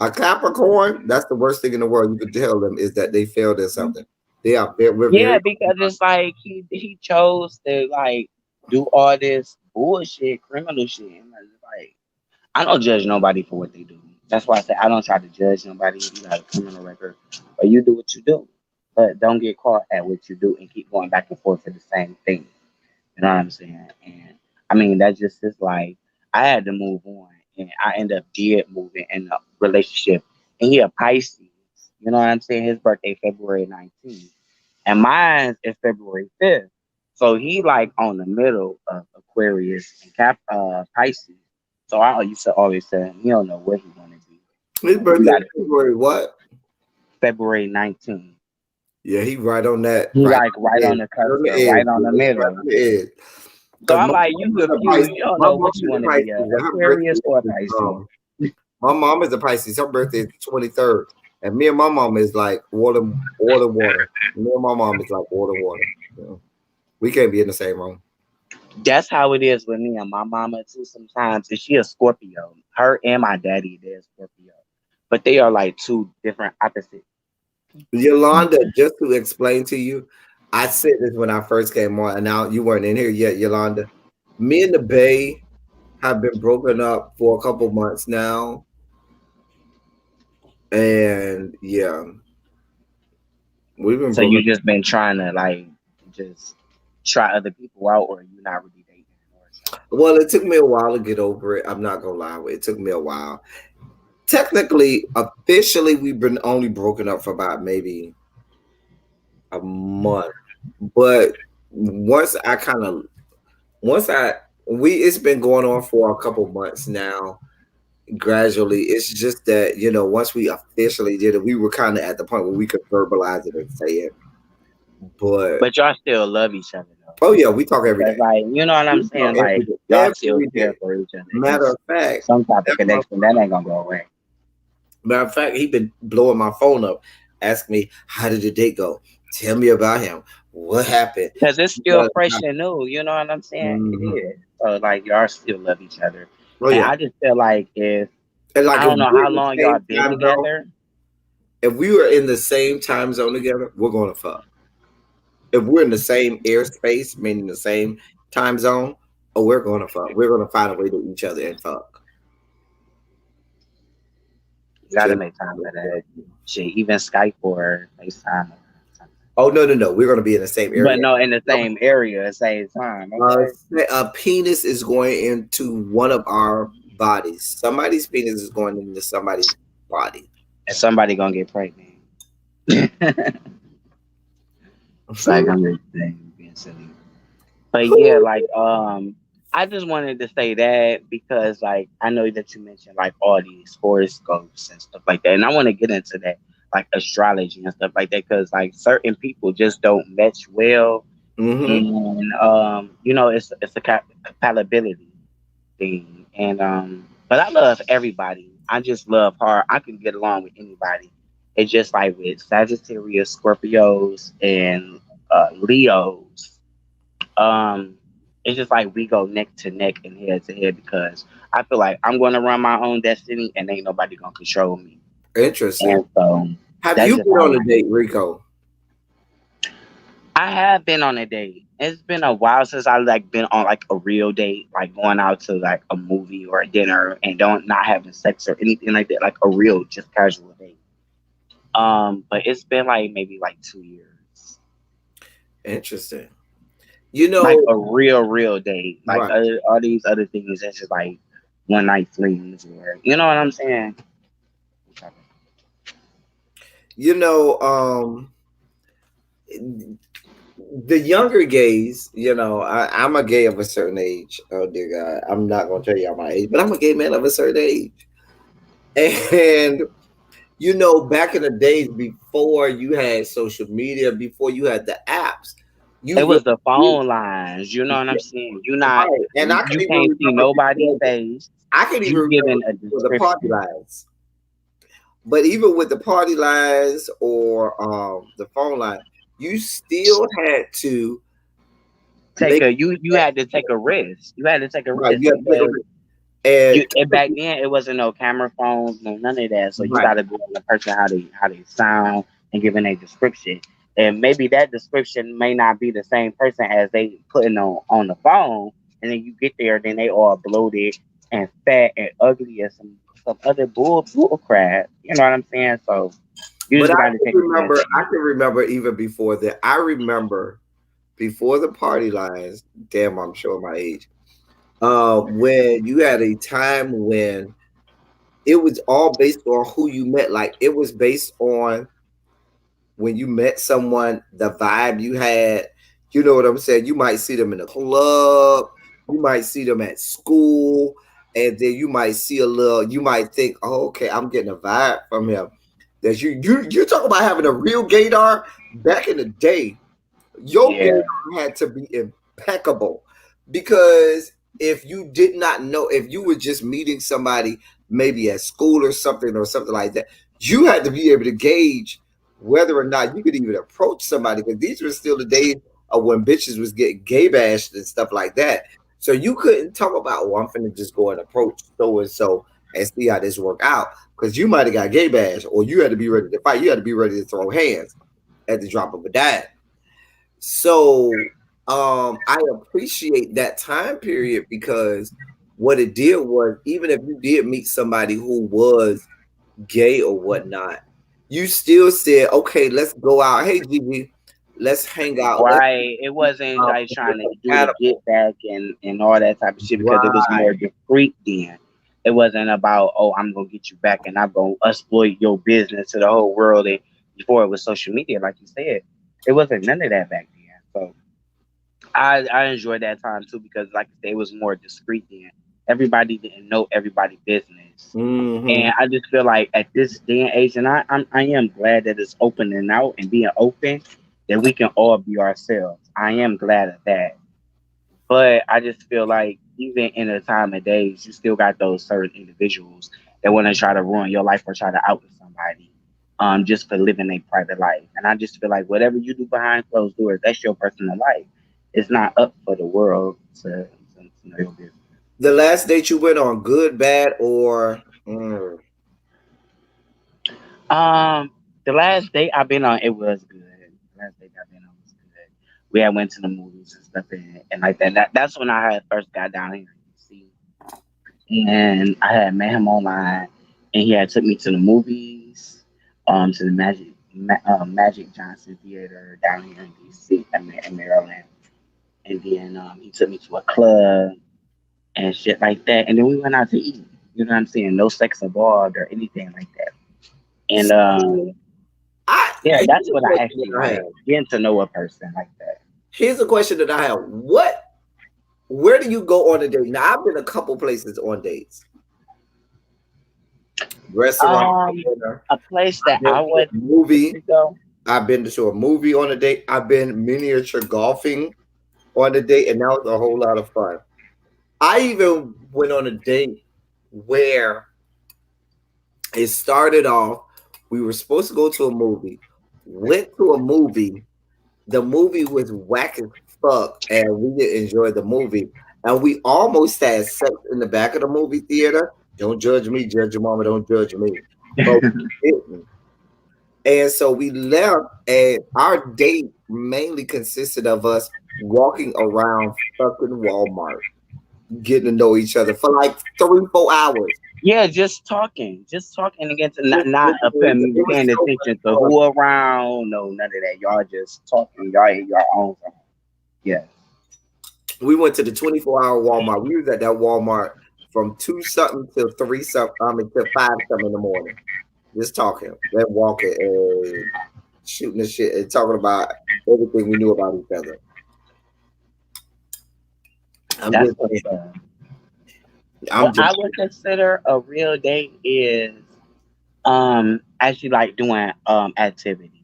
A Capricorn, that's the worst thing in the world. You could tell them is that they failed at something. We're Yeah, very. because it's like he chose to like do all this bullshit, criminal shit. And it's like I don't judge nobody for what they do. That's why I say I don't try to judge nobody if you got a criminal record or you do what you do. But don't get caught at what you do and keep going back and forth for the same thing. You know what I'm saying? And I mean that just is like I had to move on and I end up dead moving in a relationship. And he a Pisces. You know what I'm saying? His birthday February 19th. And mine is February 5th. So he like on the middle of Aquarius and Pisces. So I used to always say he don't know what he want to be. His You birthday got is to pick February what? February 19th. Yeah, he right on that, He right like on right the on edge, the right on cusp, the or edge, right on the right middle. on the edge. So Because I'm my like, you mom is a confused. You Pisces. don't My know mom what you is a want to be, Pisces, a and her Aquarius birthday or a is Pisces. my mom is a Pisces. Her birthday is the 23rd, and me and my mom is like water. Me and my mom is like water. You know? We can't be in the same room. That's how it is with me and my mama too. Sometimes, and she a Scorpio. Her and my daddy, they're Scorpio, but they are like two different opposite. Yolanda, just to explain to you, I said this when I first came on, and now you weren't in here yet, Yolanda. Me and the Bay have been broken up for a couple months now, and yeah, we've been So broken. you just been trying to like just try other people out, or you not really dating or something. Well, it took me a while to get over it. I'm not gonna lie, it took me a while. Technically, officially, we've been only broken up for about maybe a month, but once I kind of once I we it's been going on for a couple months now. Gradually, it's just that once we officially did it, we were kind of at the point where we could verbalize it and say it. But But y'all still love each other though. oh yeah, we talk every Because day. like you know what I'm We talk saying? every Like day. y'all still Every care day. for each other. Matter It's of fact, some type of that connection that motherfucker. ain't gonna go away. Matter of fact, he been blowing my phone up, asking me how did the date go? Tell me about him. What happened? Because it's still Because fresh and new, you know what I'm saying? It Mhm. is. So like y'all still love each other. Oh And yeah, I just feel like if and like I if don't know we're how in the long y'all same been time zone, together, if we were in the same time zone together, we're gonna fuck. If we're in the same airspace, meaning the same time zone, oh, we're gonna fuck. We're gonna find a way to each other and fuck. you gotta Just- make time for that. Shit, even Skype or FaceTime or something. oh no, we're gonna be in the same But area. no, in the same area at the same time. Okay. A penis is going into one of our bodies. Somebody's penis is going into somebody's body. And somebody gonna get pregnant. It's like I'm just saying, being silly. But yeah, like I just wanted to say that because like I know that you mentioned like all these horoscopes and stuff like that, and I want to get into that like astrology and stuff like that because like certain people just don't match well, Mm-hmm. and it's a compatibility thing, and but I love everybody. I just love her. I can get along with anybody. It's just like with Sagittarius, Scorpios, and Leos um, it's just like we go neck to neck and head to head because I feel like I'm going to run my own destiny and ain't nobody going to control me. Interesting. And so Have That's you just been how on a life date, is. Rico? I have been on a date. It's been a while since I like been on like a real date, like going out to like a movie or a dinner and don't not having sex or anything like that, like a real just casual date. But it's been like maybe like 2 years. Interesting. You Like know, a real date. Like right. all these other things, it's just like one night flings or you know what I'm saying? You know, the younger gays, I'm a gay of a certain age. Oh dear God, I'm not gonna tell y'all my age, but I'm a gay man of a certain age. And back in the days before you had social media, before you had the apps, It you was the really, phone lines, you know what I'm saying? right. And I can You even can't see remember nobody's before face. I can even You remember giving a before the party description. lines. But even with the party lines or the phone line, you still had to Take make a you had to take a risk. You had to take a right. risk You have to take a because risk. And and back then it wasn't no camera phones, no none of that. So you right, gotta go on the person how they sound and giving a description. And maybe that description may not be the same person as they putting on the phone. And then you get there, then they all bloated and fat and ugly and some other bull crap. You know what I'm saying? So you but just gotta take a chance. I can remember even before that. I remember before the party lines. Damn, I'm showing my age. When you had a time when it was all based on who you met. Like it was based on when you met someone, the vibe you had. You know what I'm saying? You might see them in a club, you might see them at school, and then you might see a little. You might think, "Oh, okay, I'm getting a vibe from him." That you talk about having a real gaydar back in the day. Your Yeah. game had to be impeccable because if you did not know, if you were just meeting somebody maybe at school or something like that, you had to be able to gauge whether or not you could even approach somebody because these were still the days of when bitches was getting gay bashed and stuff like that. So you couldn't talk about, oh, I'm finna just go and approach so and so and see how this work out because you might have got gay bashed or you had to be ready to fight. You had to be ready to throw hands at the drop of a dime. So I appreciate that time period because what it did was even if you did meet somebody who was gay or whatnot, you still said, okay, let's go out. Hey Gigi, let's hang out. Let's Right. It wasn't like we're trying to do the compatible. get back and all that type of shit because it was Right. more discreet then. It wasn't about, oh, I'm gonna get you back and I'm gonna exploit your business to the whole world. And before it was social media, like you said, it wasn't none of that back then. So I enjoyed that time too because like I said, it was more discreet then. Everybody didn't know everybody's business. Mm-hmm. And I just feel like at this day and age, and I am glad that it's opening out and being open, that we can all be ourselves. I am glad of that. But I just feel like even in a time of days, you still got those certain individuals that want to try to ruin your life or try to out somebody, just for living a private life. And I just feel like whatever you do behind closed doors, that's your personal life. It's not up for the world to know your business. The last date you went on, good, bad, or Um, the last date I've been on, it was good. The last date I've been on was good. We had went to the movies and stuff and like that. That's when I had first got down here in DC, and I had met him online, and he had took me to the movies, to the Magic Johnson Theater down here in DC, in Maryland, and then he took me to a club and shit like that, and then we went out to eat. You know what I'm saying? No sex involved or anything like that. And so yeah, here's that's a what I question actually that I have. like. Getting to know a person like that. Here's a question that I have. Where do you go on a date? Now I've been a couple places on dates. Restaurant, Um, dinner. a place I've that been I to would a movie. typically go. I've been to a movie on a date. I've been miniature golfing on a date, and that was a whole lot of fun. I even went on a date where it started off. We were supposed to go to a movie. Went to a movie. The movie was whack as fuck, and we didn't enjoy the movie. And we almost had sex in the back of the movie theater. Don't judge me, judge your mama. Don't judge me. But we didn't. And so we left, and our date mainly consisted of us walking around fucking Walmart, getting to know each other for like 3-4 hours. Yeah, just talking against It, not it, it, it was paying so much attention to fun. who around. No, none of that. Y'all just talking. Y'all in your own zone. Yeah, We went to the 24-hour Walmart. We was at that Walmart from 2 something till 3 something, till 5 something in the morning. Just talking, then walking, and shooting the shit, and talking about everything we knew about each other. I'm that's just what's saying. up. I'm What just I would consider a real date is actually like doing activity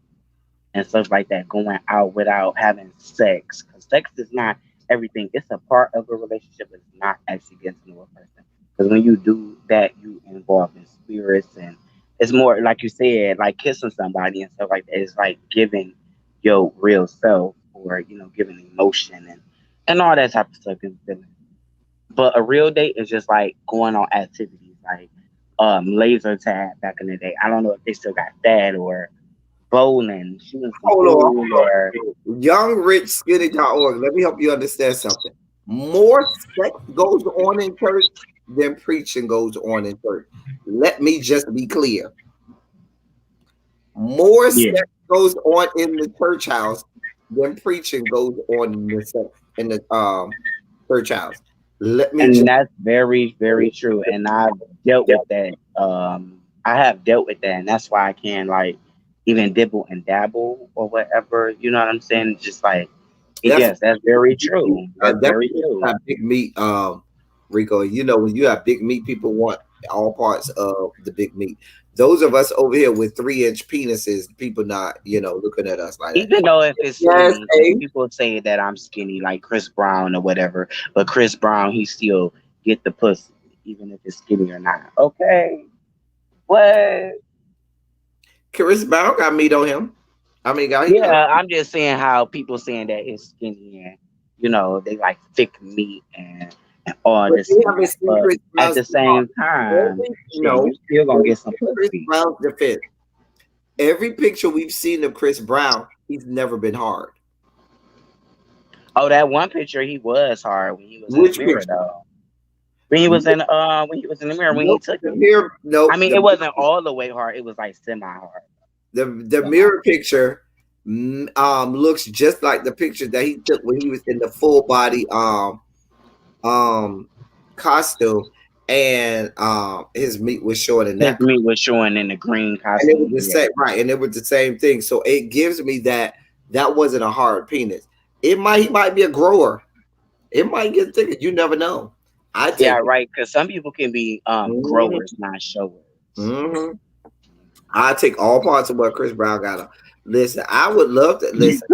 and stuff like that, going out without having sex. Because sex is not everything. It's a part of a relationship. It's not actually getting to know a person. Because when you do that, you involve in spirits, and it's more like you said, like kissing somebody and stuff like that. It's like giving your real self, or giving emotion and all that type of stuff. And feeling. But a real date is just like going on activities like laser tag back in the day. I don't know if they still got that, or bowling, shooting some hold on, pool, hold or on. YoungRichSkinny.org. Let me help you understand something. More sex goes on in church than preaching goes on in church. Let me just be clear. More yeah. sex goes on in the church house than preaching goes on in the church house. Let me And just that's very, very true. And I've dealt with that. I have dealt with that, and that's why I can like even dibble and dabble or whatever. You know what I'm saying? Just like that's yes, that's very true. That's that's very true. big meat, Rico. You know, when you have big meat, people want all parts of the big meat. Those of us over here with 3-inch penises, people not, looking at us like that. Even though if it's Yes, skinny, because people say that I'm skinny, like Chris Brown or whatever, but Chris Brown, he still get the pussy, even if it's skinny or not. Okay, what? Chris Brown got meat on him. I mean, God, he got. Yeah, I'm just saying how people saying that it's skinny and they like thick meat and all But this you and haven't that. seen But Chris at Brown's the same time, every shit, no. you still gonna get some In Chris pussy. Brown's defense, every picture we've seen of Chris Brown, he's never been hard. Oh, that one picture he was hard when he was in the Which mirror picture? though. When he was in the mirror when he Nope. took The it. mirror. I Nope. mean, it wasn't all the way hard. It was like semi hard. The Semi. mirror picture looks just like the picture that he took when he was in the full body um costume, and his meat was showing in His that, meat was showing in the green and it was costume. the Yeah. same, right, and it was the same thing. So it gives me that wasn't a hard penis. He might be a grower. It might get thicker. You never know. I Yeah, take it. right. Because some people can be Mhm, growers, not showers. mhm. I take all parts of what Chris Brown got on. Listen, I would love to listen.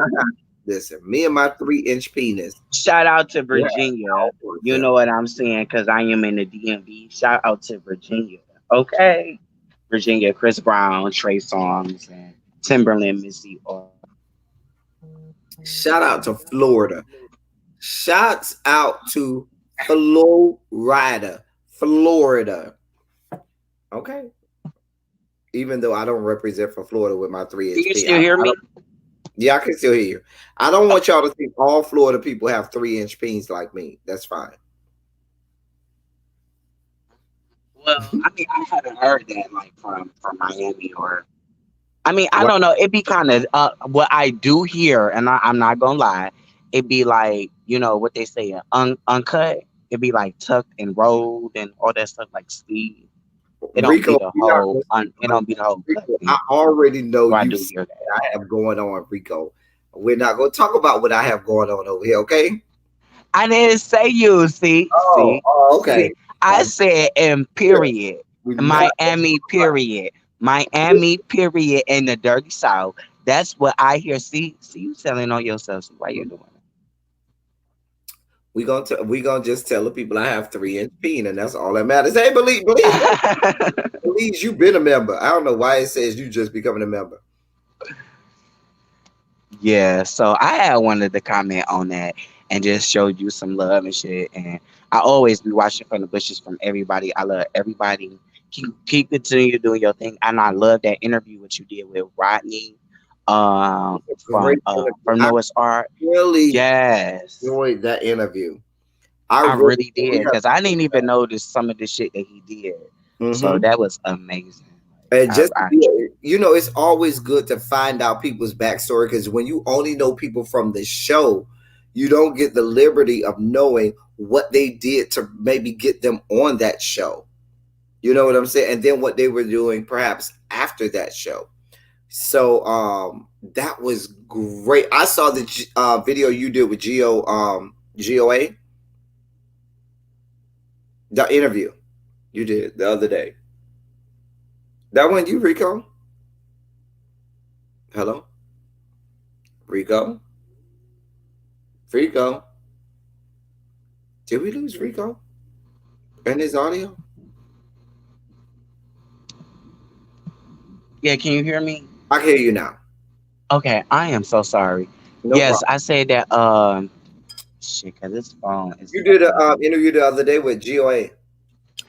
Listen, me and my 3-inch penis. Shout out to Yeah, Virginia. all for You them. know what I'm saying? Because I am in the DMV. Shout out to Virginia. Okay. Virginia, Chris Brown, Trey Songz, and Timberland, Missy. Or Shout out to Florida. Shouts out to Florida. Florida. Okay. Even though I don't represent for Florida with my 3 can inch you P. still hear me? Yeah, I can still hear you. I don't want y'all to think all Florida people have 3-inch peens like me. That's fine. Well, I mean, I haven't heard that like from Miami or. I mean, I Right. don't know. It'd be kind of what I do hear, and I'm not gonna lie. It'd be like what they say, uncut. It'd be like tucked and rolled and all that stuff, like sleeve. It don't be Rico, the you're not whole. gonna speak It for me. don't be the whole cut Rico, I thing. already know So I you do see hear that. what I have going on, Rico. We're not gonna talk about what I have going on over here, okay? I didn't say you. See, Oh, see, okay. see. I said in Good. period. We're not Miami period. Miami period in the dirty south. That's what I hear. See you selling on yourself. See why you doing we gonna just tell the people I have 3-inch peen, and that's all that matters. Hey, it. believes you've been a member. I don't know why it says you just becoming a member. Yeah, so I had wanted to comment on that and just showed you some love and shit. And I always be watching from the bushes from everybody. I love everybody. keep continue doing your thing. And I love that interview what you did with Rodney, Great interview. from I Noah's Art. really Yes, enjoyed that interview. I I really really we did have because I didn't even notice some of the shit that he did. So hmm that was amazing. and just to I be, enjoyed. it's always good to find out people's backstory because when you only know people from the show, you don't get the liberty of knowing what they did to maybe get them on that show. You know what I'm saying? And then what they were doing perhaps after that show. So that was great. I saw the video you did with GOA, the interview you did the other day. That one you, Rico? Hello? Rico? Rico? Did we lose Rico and his audio? Yeah, can you hear me? I can hear you now. Okay, I am so sorry. No Yes, problem. I said that. Shit, cause this phone is You did fucking a up. interview the other day with GOA.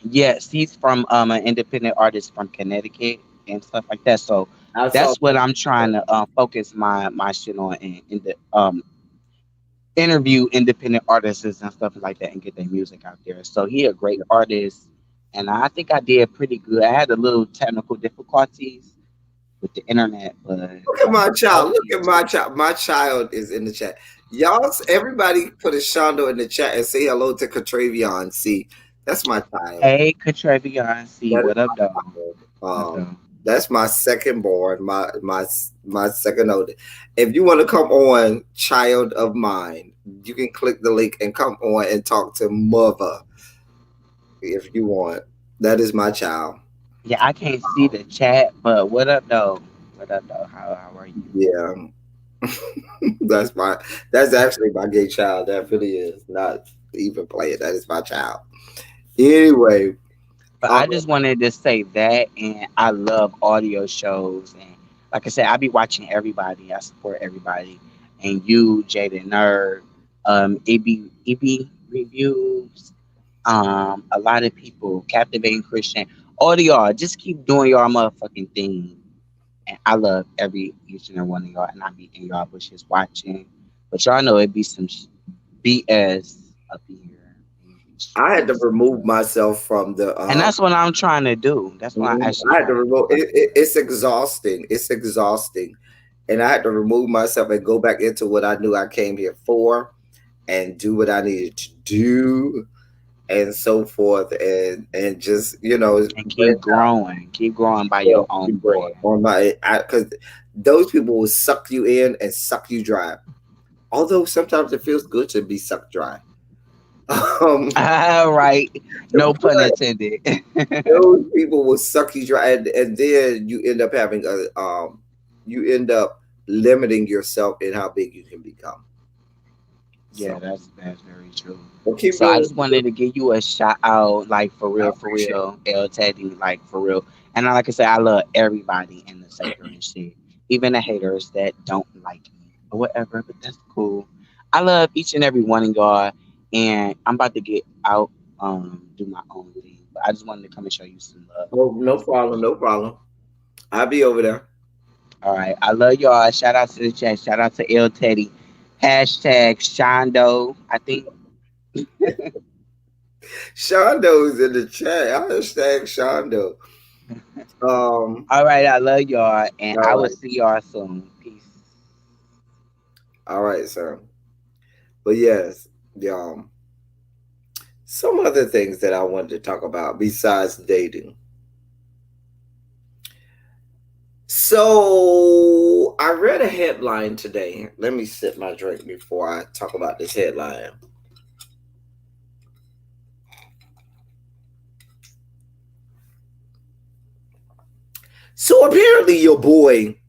Yes, he's from an independent artist from Connecticut and stuff like that. So I saw. that's what I'm trying to focus my shit on in the interview independent artists and stuff like that and get their music out there. So he a great artist, and I think I did pretty good. I had a little technical difficulties with the internet, but Look at my child. hopefully Look at my child. My child is in the chat. Y'all, everybody put a Shondo in the chat and say hello to Katravion. See, that's my child. hey Katrevion, see That is what up my though? child. What up though? That's my second born. My second oldest. If you want to come on, child of mine, you can click the link and come on and talk to mother if you want. That is my child. Yeah, I can't see the chat, but what up though? What up though? How are you? Yeah, that's my. That's actually my gay child. That really is not even playing. That is my child. Anyway, But um, I just wanted to say that, and I love audio shows, and like I said, I be watching everybody. I support everybody, and you, Jada Nerd, EB reviews, a lot of people, Captivating Christian, all of y'all, just keep doing y'all motherfucking thing, and I love each and every one of y'all, and I be in y'all bushes watching, but y'all know it be some BS up here in these I had to streets. remove myself from the. And that's what I'm trying to do. That's what I'm actually I had to trying to do remove. right now. It's exhausting. It's exhausting, and I had to remove myself and go back into what I knew I came here for, and do what I needed to do, and so forth, and just And branch out. keep growing by Yeah, your own keep going bread. on my because those people will suck you in and suck you dry. Although sometimes it feels good to be sucked dry. All right, no pun But intended. those people will suck you dry, and then you end up having you end up limiting yourself in how big you can become. Yeah, So, that's very true. well, keep So I doing just wanted to give you a shout out, like I for appreciate it. real, El Teddy, like for real. And like I said, I love everybody in the sector and shit, even the haters that don't like me or whatever. But that's cool. I love each and every one of y'all, and I'm about to get out, do my own thing. But I just wanted to come and show you some love Oh, and no stuff like problem, that. no problem. I'll be over there. All right, I love y'all. Shout out to the chat. Shout out to El Teddy. Hashtag Shondo. I think. Shondo's in the chat. Hashtag Shondo. Um, All right, I love y'all, and all I will right. see y'all soon. Peace. All right, sir. But yes, some other things that I wanted to talk about besides dating. So I read a headline today. Let me sip my drink before I talk about this headline. So apparently your boy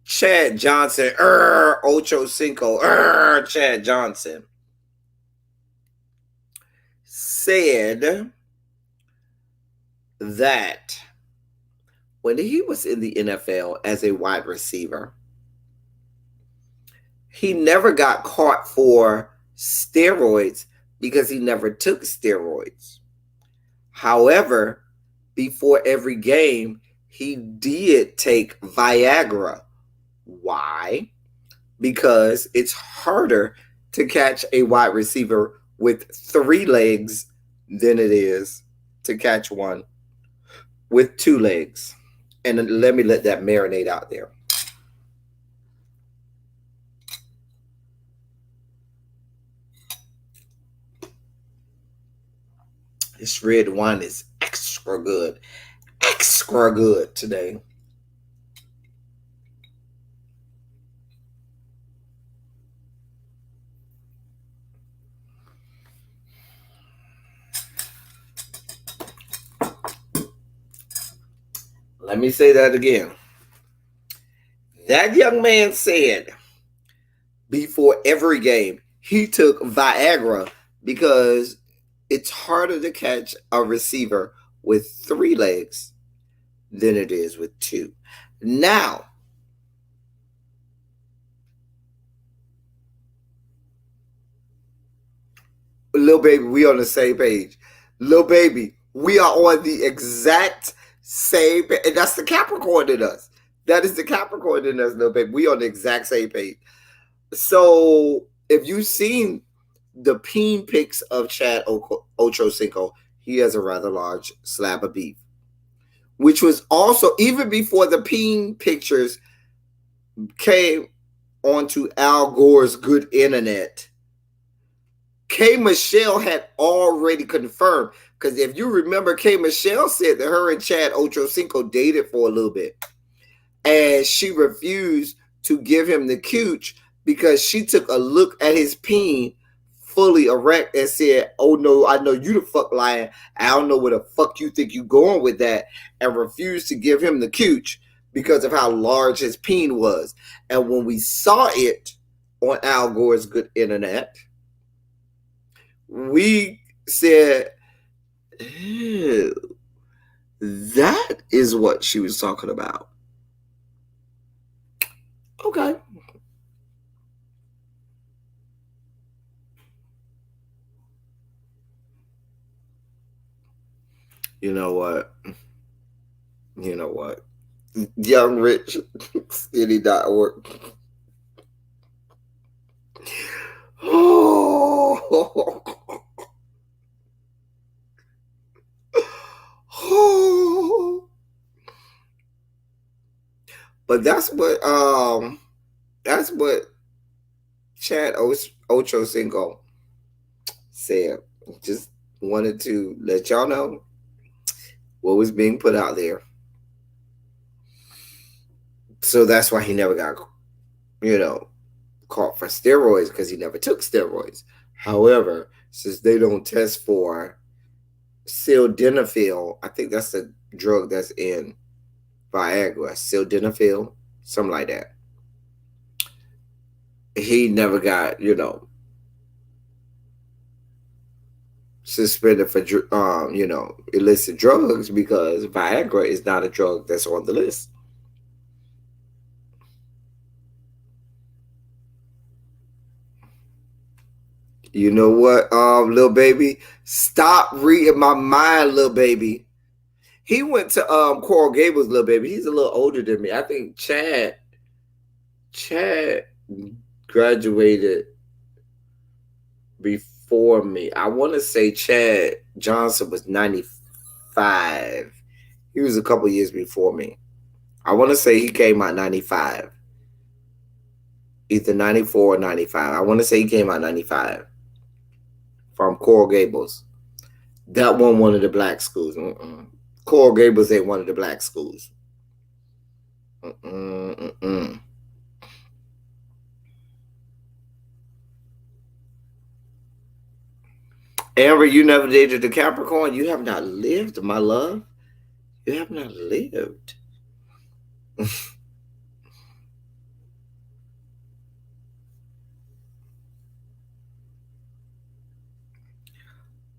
Chad Johnson, Ocho Cinco, Chad Johnson said that when he was in the NFL as a wide receiver, he never got caught for steroids because he never took steroids. However, before every game, he did take Viagra. Why? Because it's harder to catch a wide receiver with 3 legs than it is to catch one with 2 legs. And let me let that marinate out there. This red wine is extra good today. Let me say that again. That young man said before every game he took Viagra because it's harder to catch a receiver with 3 legs than it is with 2. Now, Lil Baby, we on the same page. Lil Baby, we are on the exact same page. And that's the Capricorn in us. That is the Capricorn in us, Lil Baby. We on the exact same page. So, if you've seen the peen pics of Chad Ochocinco, he has a rather large slab of beef. Which was also, even before the peen pictures came onto Al Gore's good internet, K. Michelle had already confirmed. Because if you remember, K. Michelle said that her and Chad Ochocinco dated for a little bit. And she refused to give him the cooch because she took a look at his peen fully erect and said, oh no, I know you the fuck lying. I don't know where the fuck you think you going with that. And refused to give him the cooch because of how large his peen was. And when we saw it on Al Gore's good internet, we said, ew, that is what she was talking about. Okay. You know what? Young Rich City.org. Oh. But that's what Chad Ochocinco said. Just wanted to let y'all know what was being put out there. So that's why he never got, caught for steroids, because he never took steroids. However, since they don't test for sildenafil, I think that's the drug that's in Viagra, sildenafil, something like that. He never got, suspended for, illicit drugs, because Viagra is not a drug that's on the list. You know what, Lil Baby? Stop reading my mind, Lil Baby. He went to Coral Gables, Lil Baby. He's a little older than me. I think Chad graduated before me. I want to say Chad Johnson was 95. He was a couple years before me. I want to say he came out 95. Either 94 or 95. I want to say he came out 95. From Coral Gables. That one of the black schools. Coral Gables ain't one of the black schools. Amber, you never dated a Capricorn? You have not lived, my love. You have not lived.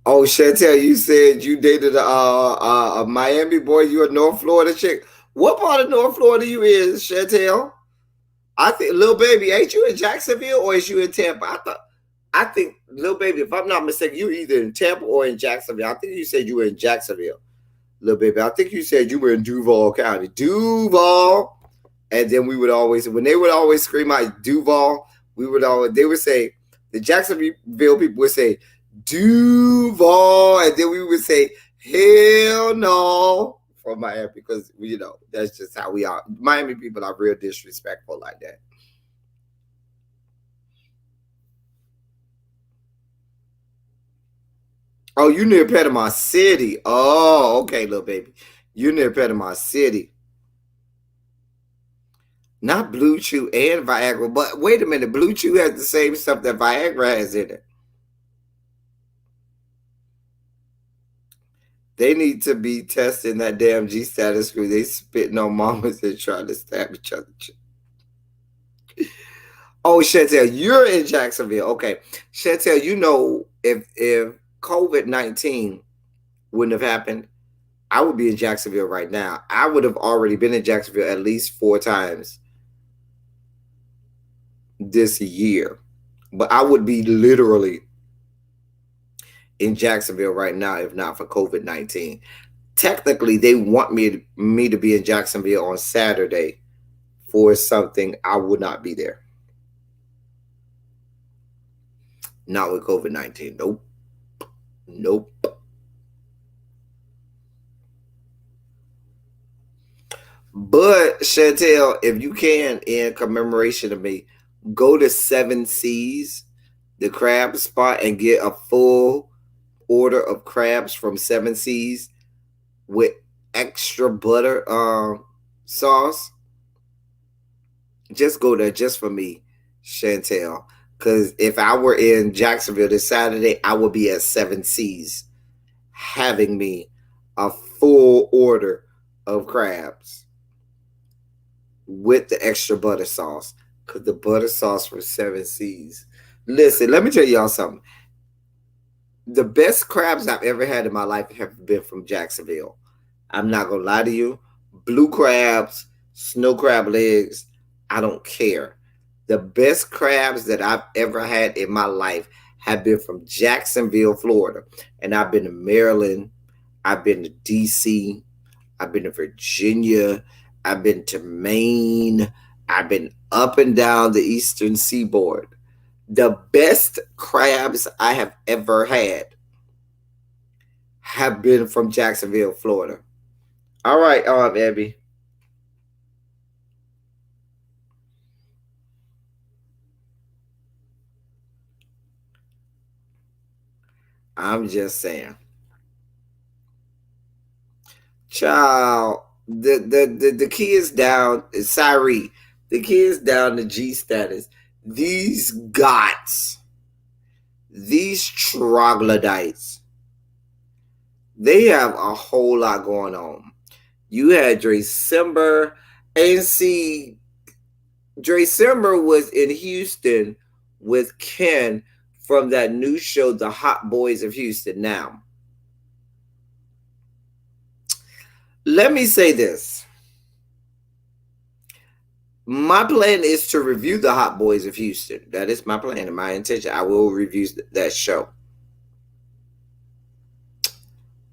Oh, Chantel, you said you dated a Miami boy. You a North Florida chick. What part of North Florida you in, Chantel? I think, Lil Baby, ain't you in Jacksonville or is you in Tampa? I think, Lil Baby, if I'm not mistaken, you either in Tampa or in Jacksonville. I think you said you were in Jacksonville. little baby. I think you said you were in Duval County. Duval. And then we would always, when they would always scream out Duval, they would say, the Jacksonville people would say, Duval. And then we would say, hell no, from Miami, because, that's just how we are. Miami people are real disrespectful like that. Oh, you near Panama City. Oh, okay, little baby. You near Panama City. Not Blue Chew and Viagra, but wait a minute. Blue Chew has the same stuff that Viagra has in it. They need to be testing that damn G status screw. They spitting on mamas and trying to stab each other. Oh, Chantel, you're in Jacksonville. Okay. Chantel, if COVID-19 wouldn't have happened, I would be in Jacksonville right now. I would have already been in Jacksonville at least 4 times this year. But I would be literally in Jacksonville right now if not for COVID-19. Technically, they want me to be in Jacksonville on Saturday for something. I would not be there. Not with COVID-19. Nope. Nope. But Chantel, if you can, in commemoration of me, go to 7 Seas, the crab spot, and get a full order of crabs from 7 Seas with extra butter sauce. Just go there just for me, Chantel. Because if I were in Jacksonville this Saturday, I would be at 7 Seas having me a full order of crabs with the extra butter sauce. Because the butter sauce from 7 Seas. Listen, let me tell y'all something. The best crabs I've ever had in my life have been from Jacksonville. I'm not going to lie to you. Blue crabs, snow crab legs, I don't care. The best crabs that I've ever had in my life have been from Jacksonville, Florida. And I've been to Maryland. I've been to D.C. I've been to Virginia. I've been to Maine. I've been up and down the eastern seaboard. The best crabs I have ever had have been from Jacksonville, Florida. All right, Abby. I'm just saying. Child, the kids down, sorry, the kids down the G status. These gots, these troglodytes, they have a whole lot going on. You had December, and see, December was in Houston with Ken from that new show, The Hot Boys of Houston. Now, let me say this. My plan is to review The Hot Boys of Houston. That is my plan and my intention. I will review that show.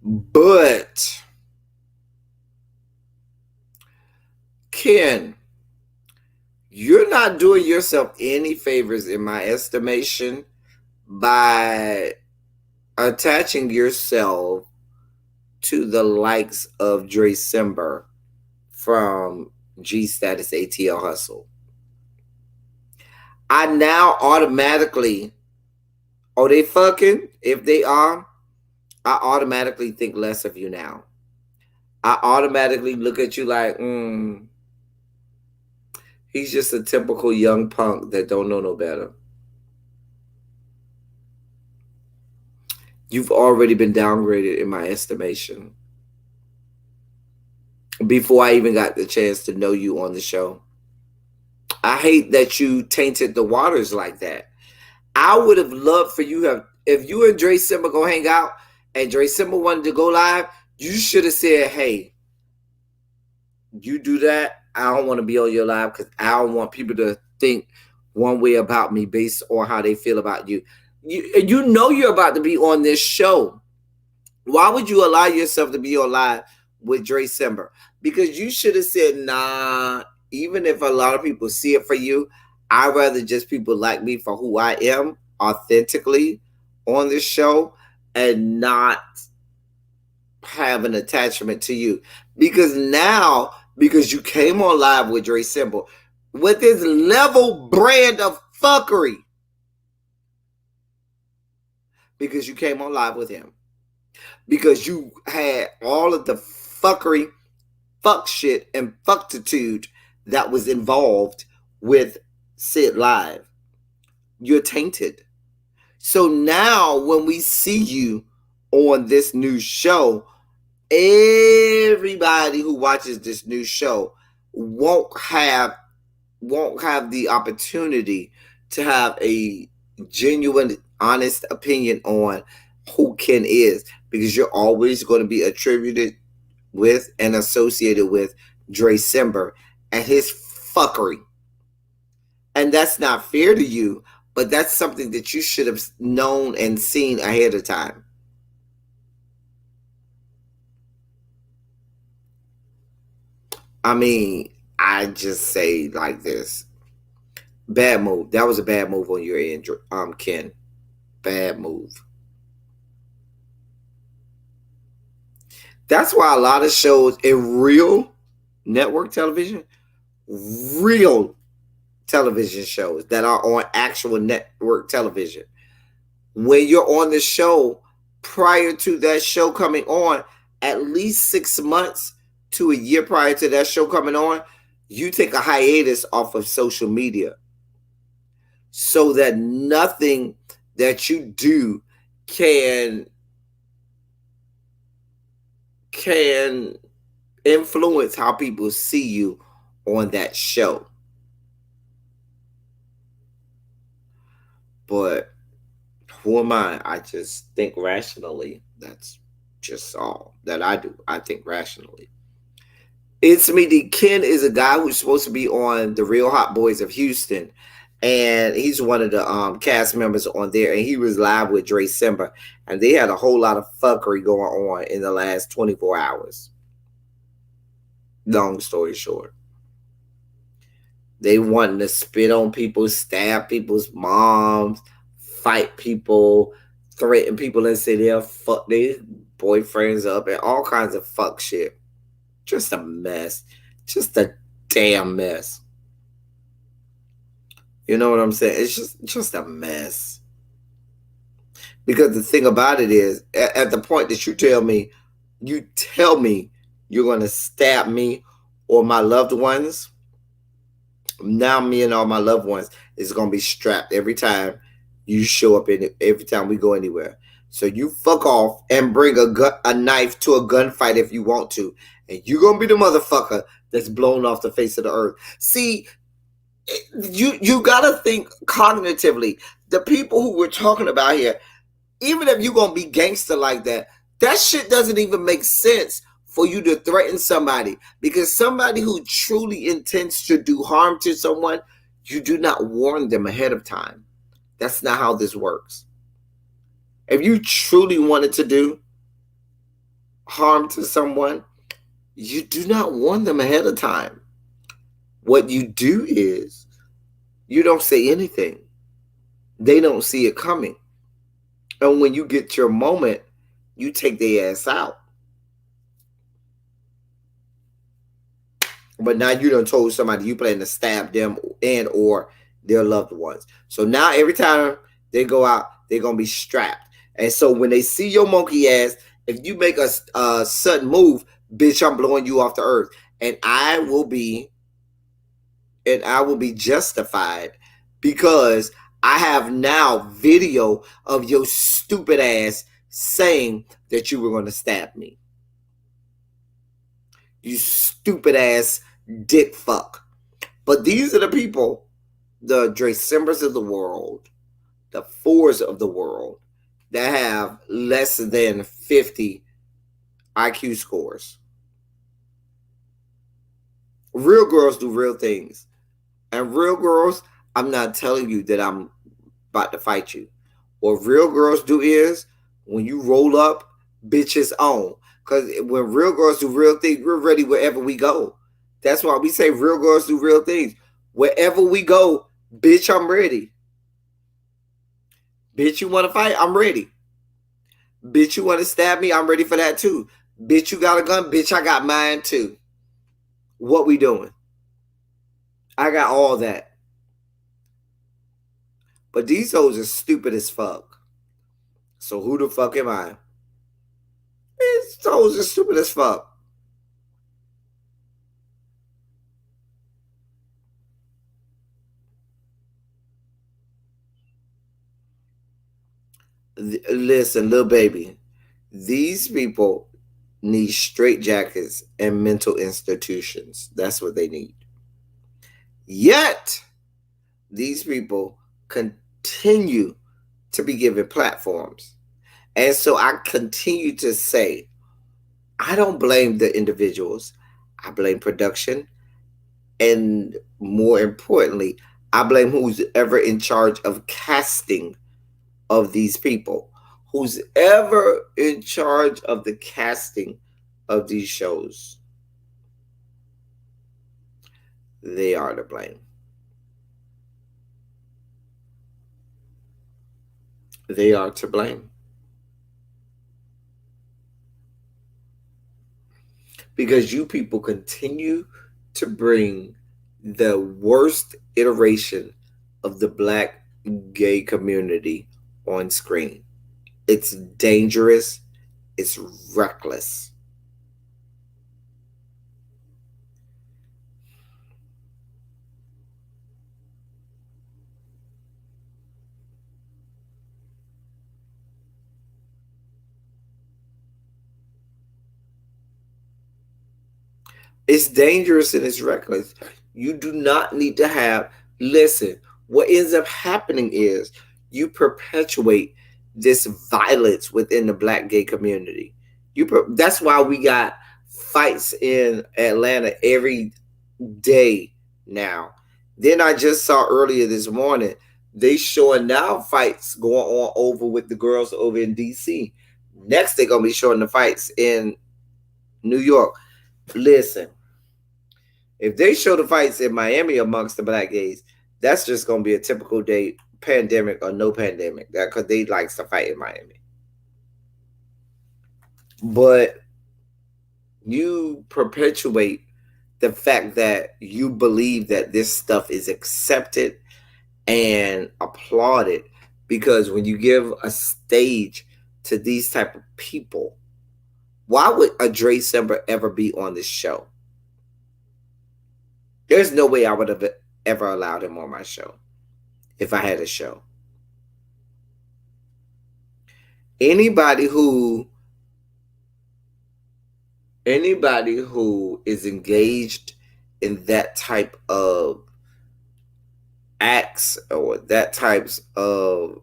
But, Ken, you're not doing yourself any favors, in my estimation, by attaching yourself to the likes of December from G Status ATL Hustle. I now automatically, they fucking? If they are, I automatically think less of you now. I automatically look at you like, he's just a typical young punk that don't know no better. You've already been downgraded in my estimation. Before I even got the chance to know you on the show. I hate that you tainted the waters like that. I would have loved for you if you and Dre Simba go hang out and Dre Simba wanted to go live, you should have said, hey, you do that. I don't want to be on your live because I don't want people to think one way about me based on how they feel about you. You know you're about to be on this show. Why would you allow yourself to be on live with Dre Simber, because you should have said, nah, even if a lot of people see it for you, I'd rather just people like me for who I am authentically on this show and not have an attachment to you. Because now, because you came on live with Dre Simber with this level brand of fuckery, because you came on live with him, because you had all of the fuckery, fuck shit, and fucktitude that was involved with Sid Live. You're tainted. So now when we see you on this new show, everybody who watches this new show won't have the opportunity to have a genuine, honest opinion on who Ken is, because you're always going to be attributed with and associated with Dre Simber and his fuckery. And that's not fair to you, but that's something that you should have known and seen ahead of time. I mean, I just say like this. Bad move. That was a bad move on your end, Ken. Bad move. That's why a lot of shows in real network television, real television shows that are on actual network television, when you're on the show, prior to that show coming on, at least 6 months to a year prior to that show coming on, you take a hiatus off of social media so that nothing that you do can influence how people see you on that show. But who am I? I just think rationally. That's just all that I do. I think rationally. It's me. Ken is a guy who's supposed to be on The Real Hot Boys of Houston, and he's one of the cast members on there, and he was live with Dre Simber, and they had a whole lot of fuckery going on in the last 24 hours. Long story short, they wanting to spit on people, stab people's moms, fight people, threaten people, and say they'll fuck their boyfriends up, and all kinds of fuck shit. Just a mess. Just a damn mess. You know what I'm saying? It's just a mess. Because the thing about it is, at the point that you tell me you're going to stab me or my loved ones, now me and all my loved ones is going to be strapped every time you show up, every time we go anywhere. So you fuck off and bring a knife to a gunfight if you want to, and you're going to be the motherfucker that's blown off the face of the earth. See, you got to think cognitively. The people who we're talking about here, even if you're going to be gangster like that, that shit doesn't even make sense for you to threaten somebody, because somebody who truly intends to do harm to someone, you do not warn them ahead of time. That's not how this works. If you truly wanted to do harm to someone, you do not warn them ahead of time. What you do is you don't say anything. They don't see it coming. And when you get your moment, you take their ass out. But now you done told somebody you plan to stab them and or their loved ones. So now every time they go out, they're going to be strapped. And so when they see your monkey ass, if you make a sudden move, bitch, I'm blowing you off the earth. And I will be justified, because I have now video of your stupid ass saying that you were going to stab me. You stupid ass dick fuck. But these are the people, the Dre Simbers of the world, the Fours of the world, that have less than 50 IQ scores. Real girls do real things. And real girls, I'm not telling you that I'm about to fight you. What real girls do is, when you roll up, bitches on. Because when real girls do real things, we're ready wherever we go. That's why we say real girls do real things. Wherever we go, bitch, I'm ready. Bitch, you want to fight? I'm ready. Bitch, you want to stab me? I'm ready for that too. Bitch, you got a gun? Bitch, I got mine too. What we doing? I got all that. But these hoes are stupid as fuck. So who the fuck am I? These hoes are stupid as fuck. Listen, little baby. These people need straitjackets and mental institutions. That's what they need. Yet, these people continue to be given platforms. And so I continue to say, I don't blame the individuals. I blame production. And more importantly, I blame who's ever in charge of casting of these people. Who's ever in charge of the casting of these shows. They are to blame. They are to blame. Because you people continue to bring the worst iteration of the black gay community on screen. It's dangerous. It's reckless. It's dangerous and it's reckless. You do not need to have, listen, what ends up happening is you perpetuate this violence within the black gay community. That's why we got fights in Atlanta every day now. Then I just saw earlier this morning, they showing now fights going on over with the girls over in DC. Next, they're going to be showing the fights in New York. Listen, if they show the fights in Miami amongst the black gays, that's just going to be a typical day, pandemic or no pandemic, that because they likes to fight in Miami. But you perpetuate the fact that you believe that this stuff is accepted and applauded, because when you give a stage to these type of people, why would a Dre Sember ever be on this show? There's no way I would have ever allowed him on my show if I had a show. Anybody who is engaged in that type of acts or that types of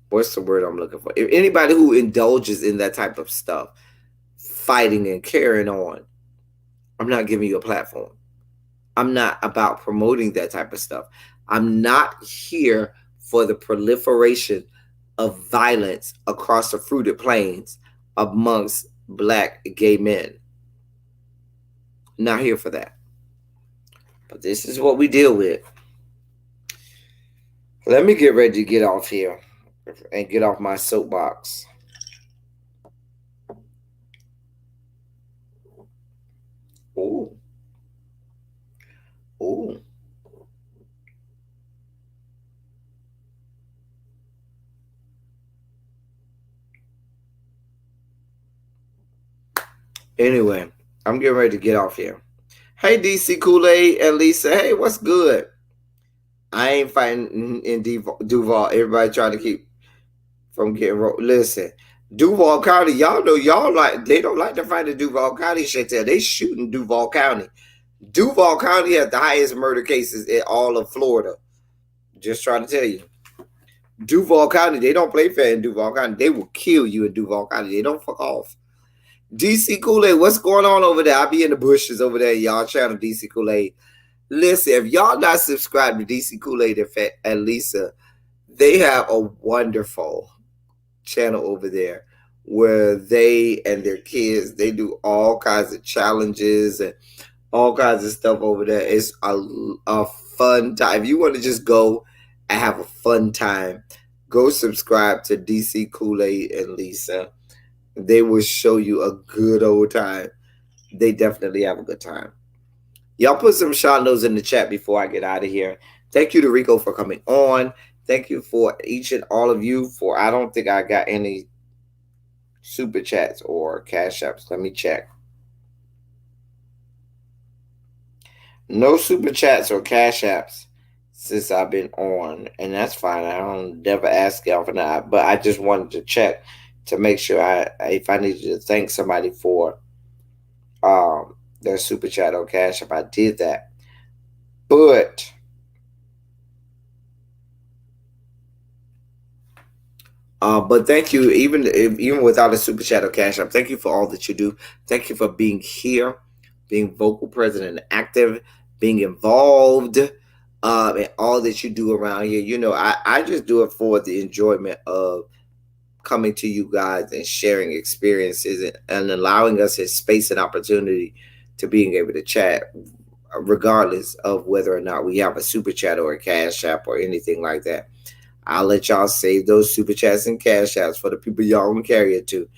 what's the word I'm looking for? If anybody who indulges in that type of stuff, fighting and carrying on, I'm not giving you a platform. I'm not about promoting that type of stuff. I'm not here for the proliferation of violence across the fruited plains amongst black gay men. Not here for that. But this is what we deal with. Let me get ready to get off here and get off my soapbox. Ooh. Ooh. Anyway, I'm getting ready to get off here. Hey, DC Kool-Aid and Lisa. Hey, what's good? I ain't fighting in Duval. Everybody trying to keep from getting listen, Duval County, y'all know they don't like to fight in Duval County shit there. They shooting Duval County. Duval County has the highest murder cases in all of Florida. Just trying to tell you. Duval County, they don't play fair in Duval County. They will kill you in Duval County. They don't fuck off. DC Kool-Aid, what's going on over there? I'll be in the bushes over there, y'all channel DC Kool-Aid. Listen, if y'all not subscribed to DC Kool-Aid and Lisa, they have a wonderful channel over there where they and their kids, they do all kinds of challenges and all kinds of stuff over there. It's a fun time. If you want to just go and have a fun time, go subscribe to DC Kool-Aid and Lisa. They will show you a good old time. They definitely have a good time. Y'all put some shout outs in the chat before I get out of here. Thank you to Rico for coming on. Thank you for each and all of you for, I don't think I got any super chats or cash apps. Let me check. No super chats or cash apps since I've been on, and that's fine. I don't never ask y'all for that, but I just wanted to check to make sure if I needed to thank somebody for their super chat or cash app, I did that. But thank you, even without a super chat or cash app, thank you for all that you do. Thank you for being here, being vocal, present, and active, being involved, in all that you do around here. You know, I just do it for the enjoyment of coming to you guys and sharing experiences and allowing us a space and opportunity to being able to chat, regardless of whether or not we have a super chat or a cash app or anything like that. I'll let y'all save those super chats and cash apps for the people y'all can carry it to.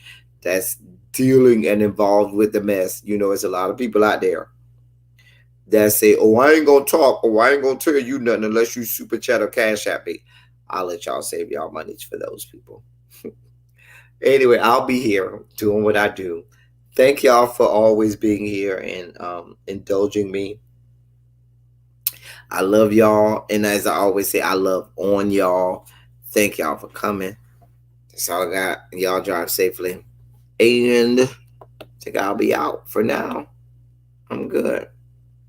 That's dealing and involved with the mess. You know, it's a lot of people out there that say, "Oh, I ain't gonna talk, or I ain't gonna tell you nothing unless you super chat or cash app me." I'll let y'all save y'all money for those people. Anyway, I'll be here doing what I do. Thank y'all for always being here and indulging me. I love y'all, and as I always say, I love on y'all. Thank y'all for coming. That's all I got. Y'all drive safely. And I think I'll be out for now. I'm good.